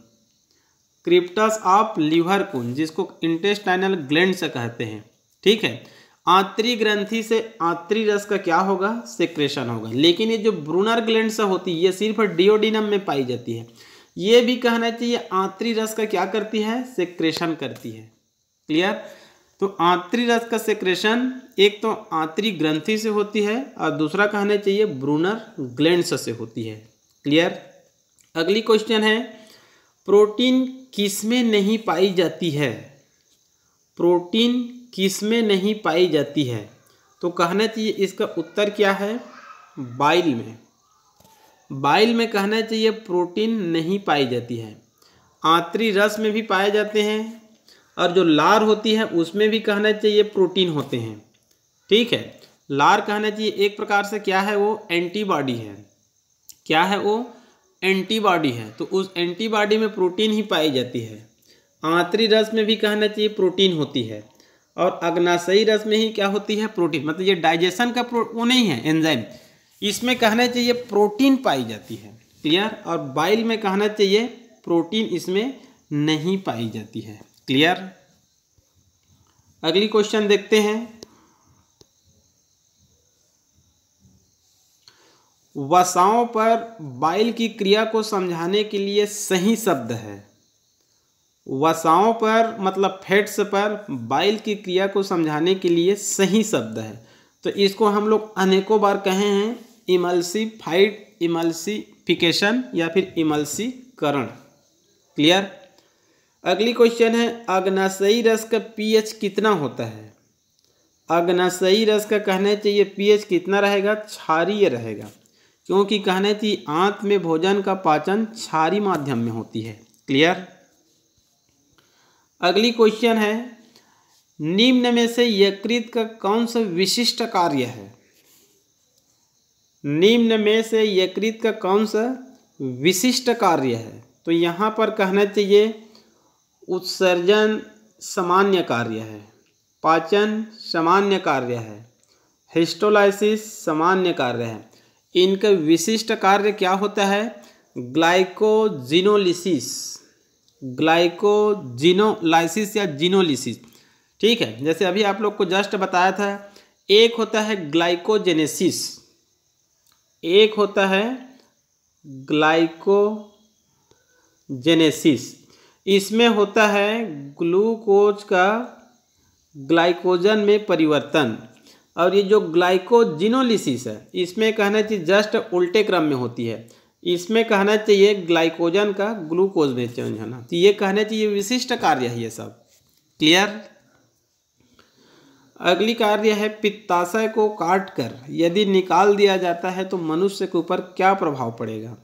crypts of Lieberkuhn जिसको इंटेस्टाइनल ग्लैंड से कहते हैं, ठीक है। आंतरी ग्रंथि से आंतरी रस का क्या होगा, सेक्रेशन होगा। लेकिन ये जो ब्रूनर ग्लैंड से होती है ये सिर्फ डिओडिनम में पाई जाती है। ये भी कहना चाहिए आंतरी रस का क्या करती है, सेक्रेशन करती है। क्लियर। तो आंतरी रस का सेक्रेशन एक तो आंतरी ग्रंथि से होती है और दूसरा कहना चाहिए ब्रूनर ग्लैंड से होती है। क्लियर। अगली क्वेश्चन है, प्रोटीन किसमें नहीं पाई जाती है, प्रोटीन किसमें नहीं पाई जाती है। तो कहना चाहिए इसका उत्तर क्या है, बाइल में। बाइल में कहना चाहिए प्रोटीन नहीं पाई जाती है। आंतरी रस में भी पाए जाते हैं और जो लार होती है उसमें भी कहना चाहिए प्रोटीन होते हैं, ठीक है। लार कहना चाहिए एक प्रकार से क्या है, वो एंटीबॉडी है। क्या है वो, एंटीबॉडी है। तो उस एंटीबॉडी में प्रोटीन ही पाई जाती है। आंतरी रस में भी कहना चाहिए प्रोटीन होती है और अग्नाशयी रस में ही क्या होती है, प्रोटीन। मतलब ये डाइजेशन का वो नहीं है एंजाइम, इसमें कहना चाहिए प्रोटीन पाई जाती है। क्लियर। और बाइल में कहना चाहिए प्रोटीन इसमें नहीं पाई जाती है। क्लियर। अगली क्वेश्चन देखते हैं, वसाओं पर बाइल की क्रिया को समझाने के लिए सही शब्द है। वसाओं पर मतलब फैट्स पर बाइल की क्रिया को समझाने के लिए सही शब्द है। तो इसको हम लोग अनेकों बार कहे हैं, इमल्सिफाइड, इमल्सिफिकेशन या फिर इमल्सीकरण। क्लियर। अगली क्वेश्चन है, अग्नाशयी रस का पीएच कितना होता है। अग्नाशयी रस का कहना चाहिए पीएच कितना रहेगा, क्षारीय रहेगा, क्योंकि कहना चाहिए आंत में भोजन का पाचन क्षारीय माध्यम में होती है। क्लियर। अगली क्वेश्चन है, निम्न में से यकृत का कौन सा विशिष्ट कार्य है। निम्न में से यकृत का कौन सा विशिष्ट कार्य है। तो यहाँ पर कहना चाहिए उत्सर्जन सामान्य कार्य है, पाचन सामान्य कार्य है, हिस्टोलाइसिस सामान्य कार्य है। इनका विशिष्ट कार्य क्या होता है, ग्लाइकोजिनोलिसिस, ग्लाइकोजिनोलाइसिस या जिनोलिसिस, ठीक है। जैसे अभी आप लोग को जस्ट बताया था, एक होता है ग्लाइकोजेनेसिस, एक होता है ग्लाइकोजेनेसिस। इसमें होता है ग्लूकोज का ग्लाइकोजन में परिवर्तन। और ये जो ग्लाइकोजिनोलिसिस है इसमें कहना चाहिए जस्ट उल्टे क्रम में होती है। इसमें कहना चाहिए ग्लाइकोजन का ग्लूकोज में चेंज होना। तो ये कहना चाहिए विशिष्ट कार्य है ये सब। क्लियर। अगली कार्य है, पित्ताशय को काटकर यदि निकाल दिया जाता है तो मनुष्य के ऊपर क्या प्रभाव पड़ेगा।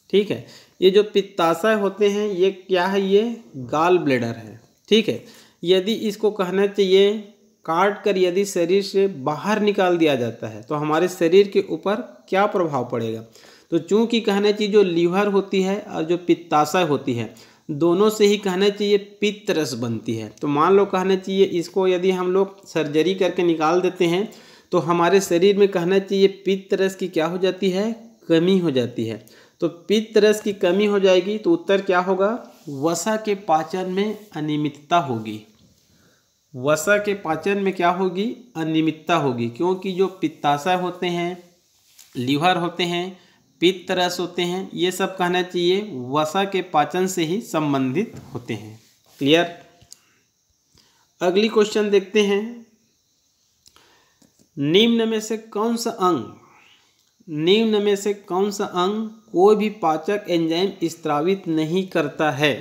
ठीक है। ये जो पित्ताशय होते हैं ये क्या है, ये गॉल ब्लैडर है। ठीक है। यदि इसको कहना चाहिए काट कर यदि शरीर से बाहर निकाल दिया जाता है तो हमारे शरीर के ऊपर क्या प्रभाव पड़ेगा। तो चूंकि कहना चाहिए जो लीवर होती है और जो पित्ताशय होती है दोनों से ही कहना चाहिए पित्त रस बनती है। तो मान लो कहना चाहिए इसको यदि हम लोग सर्जरी करके निकाल देते हैं तो हमारे शरीर में कहना चाहिए पित्त रस की क्या हो जाती है, कमी हो जाती है। तो पित्त रस की कमी हो जाएगी तो उत्तर क्या होगा, वसा के पाचन में अनियमितता होगी। वसा के पाचन में क्या होगी, अनियमितता होगी। क्योंकि जो पित्ताशय होते हैं, लीवर होते हैं, पित्त रस होते हैं, ये सब कहना चाहिए वसा के पाचन से ही संबंधित होते हैं। क्लियर। अगली क्वेश्चन देखते हैं, निम्न में से कौन सा अंग कोई भी पाचक एंजाइम स्त्रावित नहीं करता है?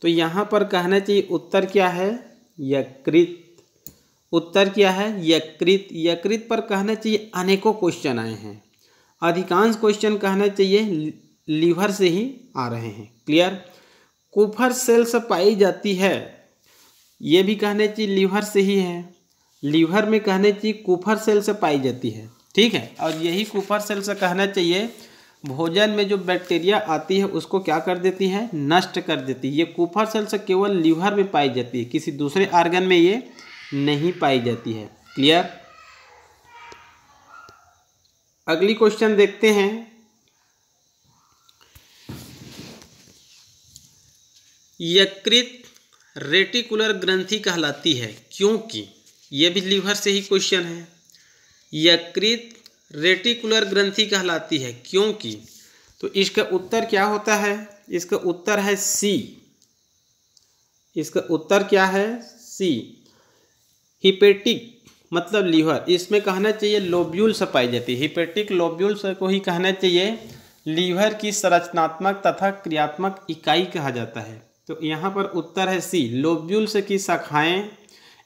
तो यहाँ पर कहना चाहिए उत्तर क्या है? यकृत। उत्तर क्या है? यकृत। यकृत पर कहना चाहिए अनेकों क्वेश्चन आए हैं, अधिकांश क्वेश्चन कहना चाहिए लीवर से ही आ रहे हैं। क्लियर। कुफर सेल्स पाई जाती है, ये भी कहना चाहिए लीवर से ही है। लीवर में कहना चाहिए कुफर सेल्स पाई जाती है। ठीक है, और यही कुफर सेल्स कहना चाहिए भोजन में जो बैक्टीरिया आती है उसको क्या कर देती है? नष्ट कर देती है। ये कुफर सेल्स केवल लीवर में पाई जाती है, किसी दूसरे आर्गन में ये नहीं पाई जाती है। क्लियर। अगली क्वेश्चन देखते हैं, यकृत रेटिकुलर ग्रंथि कहलाती है क्योंकि, ये भी लीवर से ही क्वेश्चन है। यकृत रेटिकुलर ग्रंथि कहलाती है क्योंकि, तो इसका उत्तर क्या होता है? इसका उत्तर है सी। इसका उत्तर क्या है? सी। हिपेटिक मतलब लीवर, इसमें कहना चाहिए लोब्यूल्स पाई जाती है। हिपेटिक लोब्यूल्स को ही कहना चाहिए लीवर की संरचनात्मक तथा क्रियात्मक इकाई कहा जाता है। तो यहाँ पर उत्तर है सी। लोब्यूल्स की शाखाएं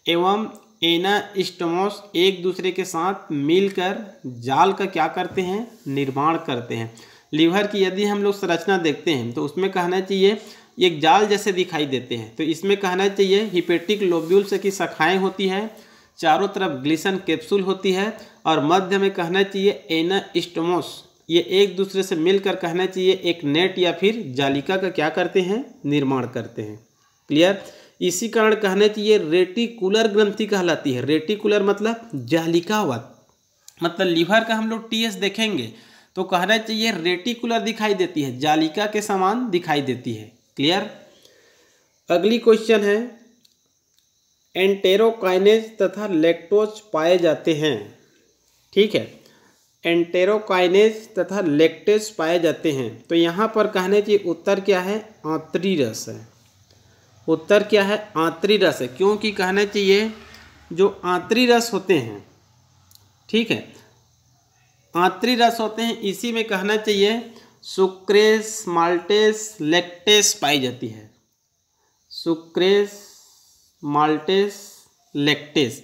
एवं एनास्टोमोस एक दूसरे के साथ मिलकर जाल का क्या करते हैं? निर्माण करते हैं। लीवर की यदि हम लोग संरचना देखते हैं तो उसमें कहना चाहिए एक जाल जैसे दिखाई देते हैं। तो इसमें कहना चाहिए हिपेटिक लोब्यूल्स की शाखाएं होती है, चारों तरफ ग्लिसन कैप्सूल होती है और मध्य में कहना चाहिए एनास्टोमोस, ये एक दूसरे से मिलकर कहना चाहिए एक नेट या फिर जालिका का क्या करते हैं? निर्माण करते हैं। क्लियर। इसी कारण कहना चाहिए रेटिकुलर ग्रंथि कहलाती है। रेटिकुलर मतलब जालिकावत, मतलब लीवर का हम लोग टीएस देखेंगे तो कहना चाहिए रेटिकुलर दिखाई देती है, जालिका के समान दिखाई देती है। क्लियर। अगली क्वेश्चन है, एंटेरोकाइनेज तथा लैक्टोज पाए जाते हैं। ठीक है, एंटेरोकाइनेज तथा लैक्टेज पाए जाते हैं। तो यहाँ पर कहने चाहिए उत्तर क्या है? आंतरी रस है। उत्तर क्या है? आंतरी रस है, क्योंकि कहना चाहिए जो आंतरी रस होते हैं, ठीक है, आंतरी रस होते हैं, इसी में कहना चाहिए सुक्रेस, माल्टेस, लैक्टेस पाई जाती है। Sucrase, maltase, lactase.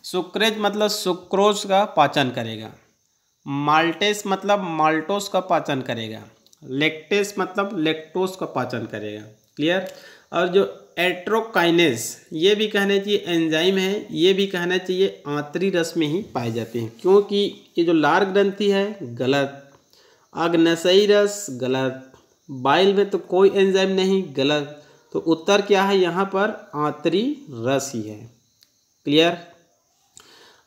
सुक्रेज मतलब सुक्रोज का पाचन करेगा, माल्टेस मतलब माल्टोस का पाचन करेगा, लैक्टेस मतलब लैक्टोस का पाचन करेगा। क्लियर। और जो एंटेरोकाइनेज, ये भी कहना चाहिए एंजाइम है, ये भी कहना चाहिए आंतरी रस में ही पाए जाते हैं, क्योंकि ये जो लार ग्रंथि है गलत, अग्न्याशयी रस गलत, बाइल में तो कोई एंजाइम नहीं गलत। तो उत्तर क्या है? यहाँ पर आंतरी रस ही है। क्लियर।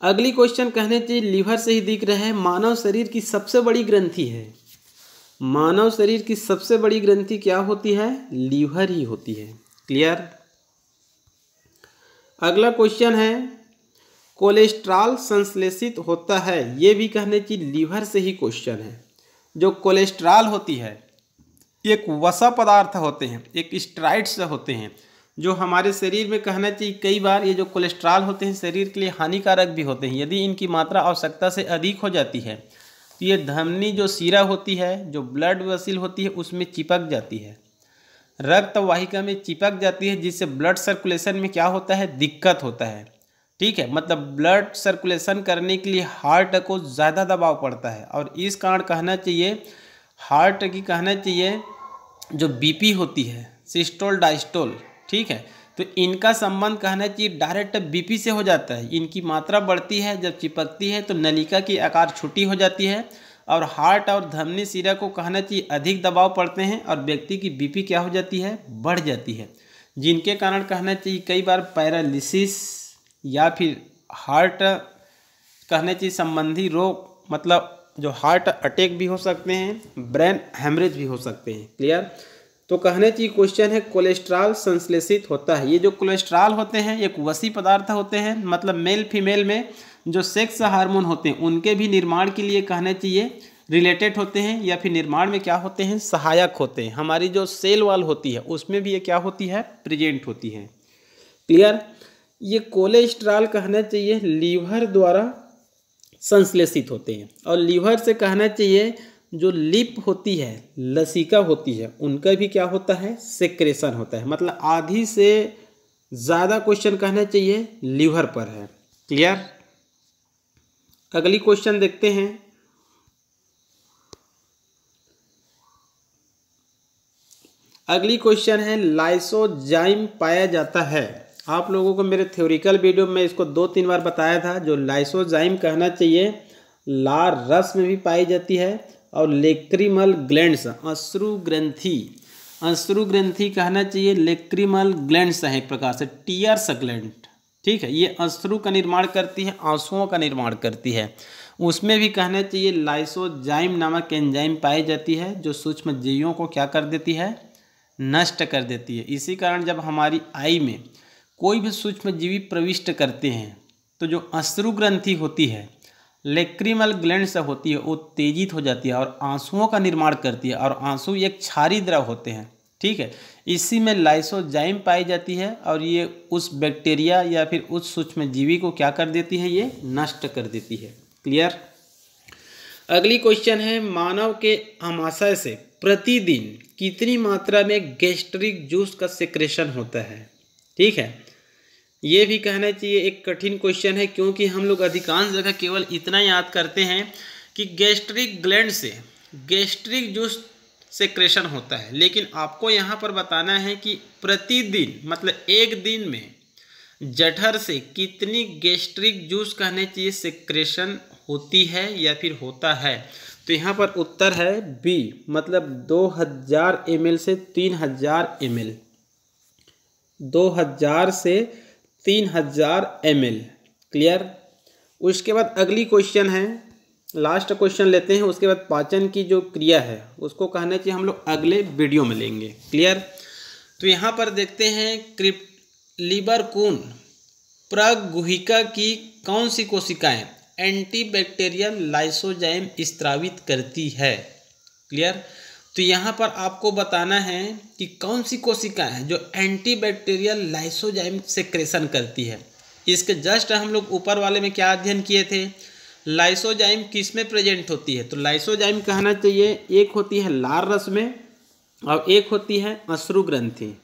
अगली क्वेश्चन कहने चाहिए लीवर से ही दिख रहा है, मानव शरीर की सबसे बड़ी ग्रंथि है। मानव शरीर की सबसे बड़ी ग्रंथि क्या होती है? लीवर ही होती है। क्लियर। अगला क्वेश्चन है, कोलेस्ट्रॉल संश्लेषित होता है, ये भी कहने चाहिए लीवर से ही क्वेश्चन है। जो कोलेस्ट्रॉल होती है एक वसा पदार्थ होते हैं, एक स्टेरॉइड्स होते हैं जो हमारे शरीर में कहना चाहिए कई बार ये जो कोलेस्ट्रॉल होते हैं शरीर के लिए हानिकारक भी होते हैं। यदि इनकी मात्रा आवश्यकता से अधिक हो जाती है तो ये धमनी जो शिरा होती है, जो ब्लड वेसल होती है, उसमें चिपक जाती है, रक्त वाहिका में चिपक जाती है, जिससे ब्लड सर्कुलेशन में क्या होता है? दिक्कत होता है। ठीक है, मतलब ब्लड सर्कुलेशन करने के लिए हार्ट को ज़्यादा दबाव पड़ता है और इस कारण कहना चाहिए हार्ट की कहना चाहिए जो बीपी होती है, सिस्टोल डायस्टोल, ठीक है, तो इनका संबंध कहना चाहिए डायरेक्ट बीपी से हो जाता है। इनकी मात्रा बढ़ती है, जब चिपकती है तो नलिका की आकार छोटी हो जाती है और हार्ट और धमनी शिरा को कहना चाहिए अधिक दबाव पड़ते हैं और व्यक्ति की बीपी क्या हो जाती है? बढ़ जाती है, जिनके कारण कहना चाहिए कई बार पैरालिसिस या फिर हार्ट कहना चाहिए संबंधी रोग, मतलब जो हार्ट अटैक भी हो सकते हैं, ब्रेन हेमरेज भी हो सकते हैं। क्लियर। तो कहने चाहिए क्वेश्चन है कोलेस्ट्रॉल संश्लेषित होता है। ये जो कोलेस्ट्रॉल होते हैं एक वसी पदार्थ होते हैं, मतलब मेल फीमेल में जो सेक्स हार्मोन होते हैं उनके भी निर्माण के लिए कहना चाहिए रिलेटेड होते हैं या फिर निर्माण में क्या होते हैं, सहायक होते हैं। हमारी जो सेल वॉल होती है उसमें भी ये क्या होती है, प्रेजेंट होती है। क्लियर। ये कोलेस्ट्रॉल कहना चाहिए लीवर द्वारा संश्लेषित होते हैं, और लीवर से कहना चाहिए जो लिप होती है, लसिका होती है, उनका भी क्या होता है, सेक्रेशन होता है। मतलब आधी से ज़्यादा क्वेश्चन कहना चाहिए लीवर पर है। क्लियर। अगली क्वेश्चन देखते हैं। अगली क्वेश्चन है लाइसोजाइम पाया जाता है। आप लोगों को मेरे थ्योरिकल वीडियो में इसको 2-3 बार बताया था। जो लाइसोजाइम कहना चाहिए लार रस में भी पाई जाती है, और लेक्रिमल ग्लैंड्स, अश्रु ग्रंथि कहना चाहिए लेक्रिमल ग्लैंड्स है एक प्रकार से, टीयर्स ग्लैंड। ठीक है, ये अश्रु का निर्माण करती है, आंसुओं का निर्माण करती है। उसमें भी कहना चाहिए लाइसोजाइम नामक एंजाइम पाई जाती है जो सूक्ष्म जीवों को क्या कर देती है, नष्ट कर देती है। इसी कारण जब हमारी आई में कोई भी सूक्ष्म जीवी प्रविष्ट करते हैं तो जो अश्रु ग्रंथि होती है, लेक्रिमल ग्लैंड से होती है, वो उत्तेजित हो जाती है और आंसुओं का निर्माण करती है, और आंसू एक क्षारीय द्रव होते हैं। ठीक है, इसी में लाइसोजाइम पाई जाती है, और ये उस बैक्टीरिया या फिर उस सूक्ष्म जीवी को क्या कर देती है, ये नष्ट कर देती है। क्लियर। अगली क्वेश्चन है मानव के आमाशय से प्रतिदिन कितनी मात्रा में गैस्ट्रिक जूस का सेक्रेशन होता है। ठीक है, ये भी कहना चाहिए एक कठिन क्वेश्चन है, क्योंकि हम लोग अधिकांश जगह केवल इतना याद करते हैं कि गैस्ट्रिक ग्लैंड से गैस्ट्रिक जूस सेक्रेशन होता है, लेकिन आपको यहाँ पर बताना है कि प्रतिदिन मतलब एक दिन में जठर से कितनी गैस्ट्रिक जूस कहने चाहिए सेक्रेशन होती है या फिर होता है। तो यहाँ पर उत्तर है बी, मतलब 2000 ml से 3000 ml, 2000 से 3000 ml। क्लियर। उसके बाद अगली क्वेश्चन है, लास्ट क्वेश्चन लेते हैं, उसके बाद पाचन की जो क्रिया है उसको कहना चाहिए हम लोग अगले वीडियो में लेंगे। क्लियर। तो यहाँ पर देखते हैं लिबरकून प्रगुहिका की कौन सी कोशिकाएं एंटीबैक्टीरियल लाइसोजाइम स्त्रावित करती है। क्लियर। तो यहाँ पर आपको बताना है कि कौन सी कोशिकाएं हैं जो एंटीबैक्टीरियल लाइसोजाइम सेक्रेशन करती है। इसके जस्ट हम लोग ऊपर वाले में क्या अध्ययन किए थे, लाइसोजाइम किस में प्रेजेंट होती है। तो लाइसोजाइम कहना चाहिए एक होती है लार रस में और एक होती है अश्रु ग्रंथि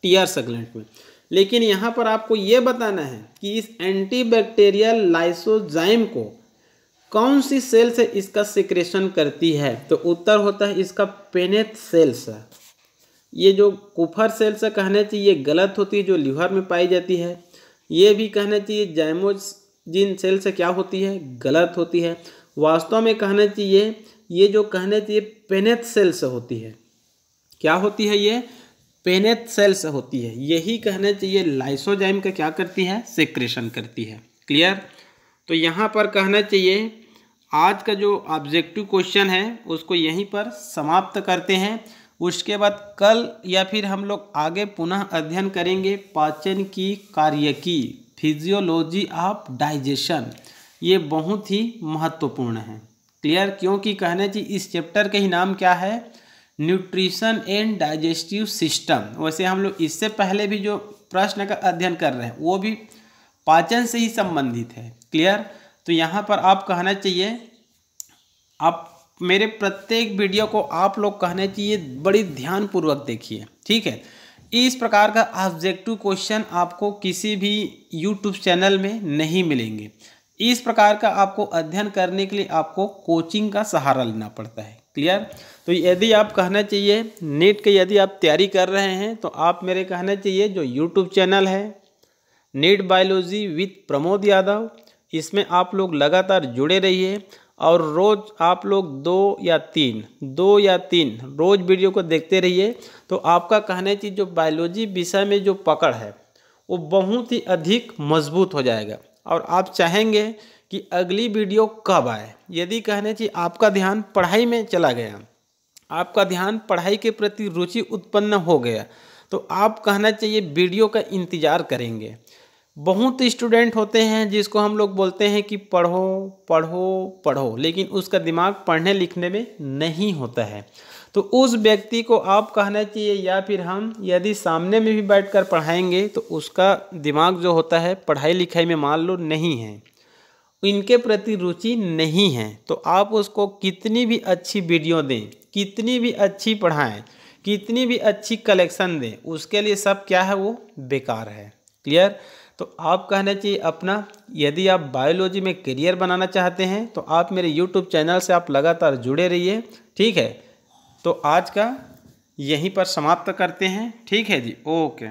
टीयर्स ग्लैंड में। लेकिन यहाँ पर आपको ये बताना है कि इस एंटीबैक्टीरियल लाइसोजाइम को कौन सी सेल से इसका सिक्रेशन करती है। तो उत्तर होता है इसका पेनेट सेल्स। ये जो कुफर सेल्स कहना चाहिए गलत होती है, जो लिवर में पाई जाती है। ये भी कहना चाहिए जाइमोजिन सेल से क्या होती है, गलत होती है। वास्तव में कहना चाहिए ये जो कहना चाहिए पेनेट सेल से होती है। क्या होती है, ये पेनेट सेल से होती है। यही कहना चाहिए लाइसोजाइम का क्या करती है, सेक्रेशन करती है। क्लियर। तो यहाँ पर कहना चाहिए आज का जो ऑब्जेक्टिव क्वेश्चन है उसको यहीं पर समाप्त करते हैं। उसके बाद कल या फिर हम लोग आगे पुनः अध्ययन करेंगे पाचन की कार्यकी, फिजियोलॉजी ऑफ डाइजेशन। ये बहुत ही महत्वपूर्ण है। क्लियर। क्योंकि कहना चाहिए इस चैप्टर के ही नाम क्या है, न्यूट्रिशन एंड डाइजेस्टिव सिस्टम। वैसे हम लोग इससे पहले भी जो प्रश्न का अध्ययन कर रहे हैं वो भी पाचन से ही संबंधित है। क्लियर। तो यहाँ पर आप कहना चाहिए, आप मेरे प्रत्येक वीडियो को आप लोग कहना चाहिए बड़ी ध्यानपूर्वक देखिए। ठीक है, इस प्रकार का ऑब्जेक्टिव क्वेश्चन आपको किसी भी यूट्यूब चैनल में नहीं मिलेंगे। इस प्रकार का आपको अध्ययन करने के लिए आपको कोचिंग का सहारा लेना पड़ता है। क्लियर। तो यदि आप कहना चाहिए नीट के यदि आप तैयारी कर रहे हैं तो आप मेरे कहना चाहिए जो यूट्यूब चैनल है NEET biology with Pramod Yadav, इसमें आप लोग लगातार जुड़े रहिए और रोज़ आप लोग 2 या 3 रोज़ वीडियो को देखते रहिए। तो आपका कहना चाहिए जो बायोलॉजी विषय में जो पकड़ है वो बहुत ही अधिक मजबूत हो जाएगा, और आप चाहेंगे कि अगली वीडियो कब आए। यदि कहने चाहिए आपका ध्यान पढ़ाई में चला गया, आपका ध्यान पढ़ाई के प्रति रुचि उत्पन्न हो गया, तो आप कहना चाहिए वीडियो का इंतज़ार करेंगे। बहुत स्टूडेंट होते हैं जिसको हम लोग बोलते हैं कि पढ़ो पढ़ो पढ़ो, लेकिन उसका दिमाग पढ़ने लिखने में नहीं होता है। तो उस व्यक्ति को आप कहना चाहिए, या फिर हम यदि सामने में भी बैठकर पढ़ाएंगे तो उसका दिमाग जो होता है पढ़ाई लिखाई में मान लो नहीं है, इनके प्रति रुचि नहीं है, तो आप उसको कितनी भी अच्छी वीडियो दें, कितनी भी अच्छी पढ़ाएं, कितनी भी अच्छी कलेक्शन दें, उसके लिए सब क्या है, वो बेकार है। क्लियर? तो आप कहना चाहिए अपना, यदि आप बायोलॉजी में करियर बनाना चाहते हैं तो आप मेरे यूट्यूब चैनल से आप लगातार जुड़े रहिए। ठीक है, तो आज का यहीं पर समाप्त करते हैं। ठीक है जी, ओके।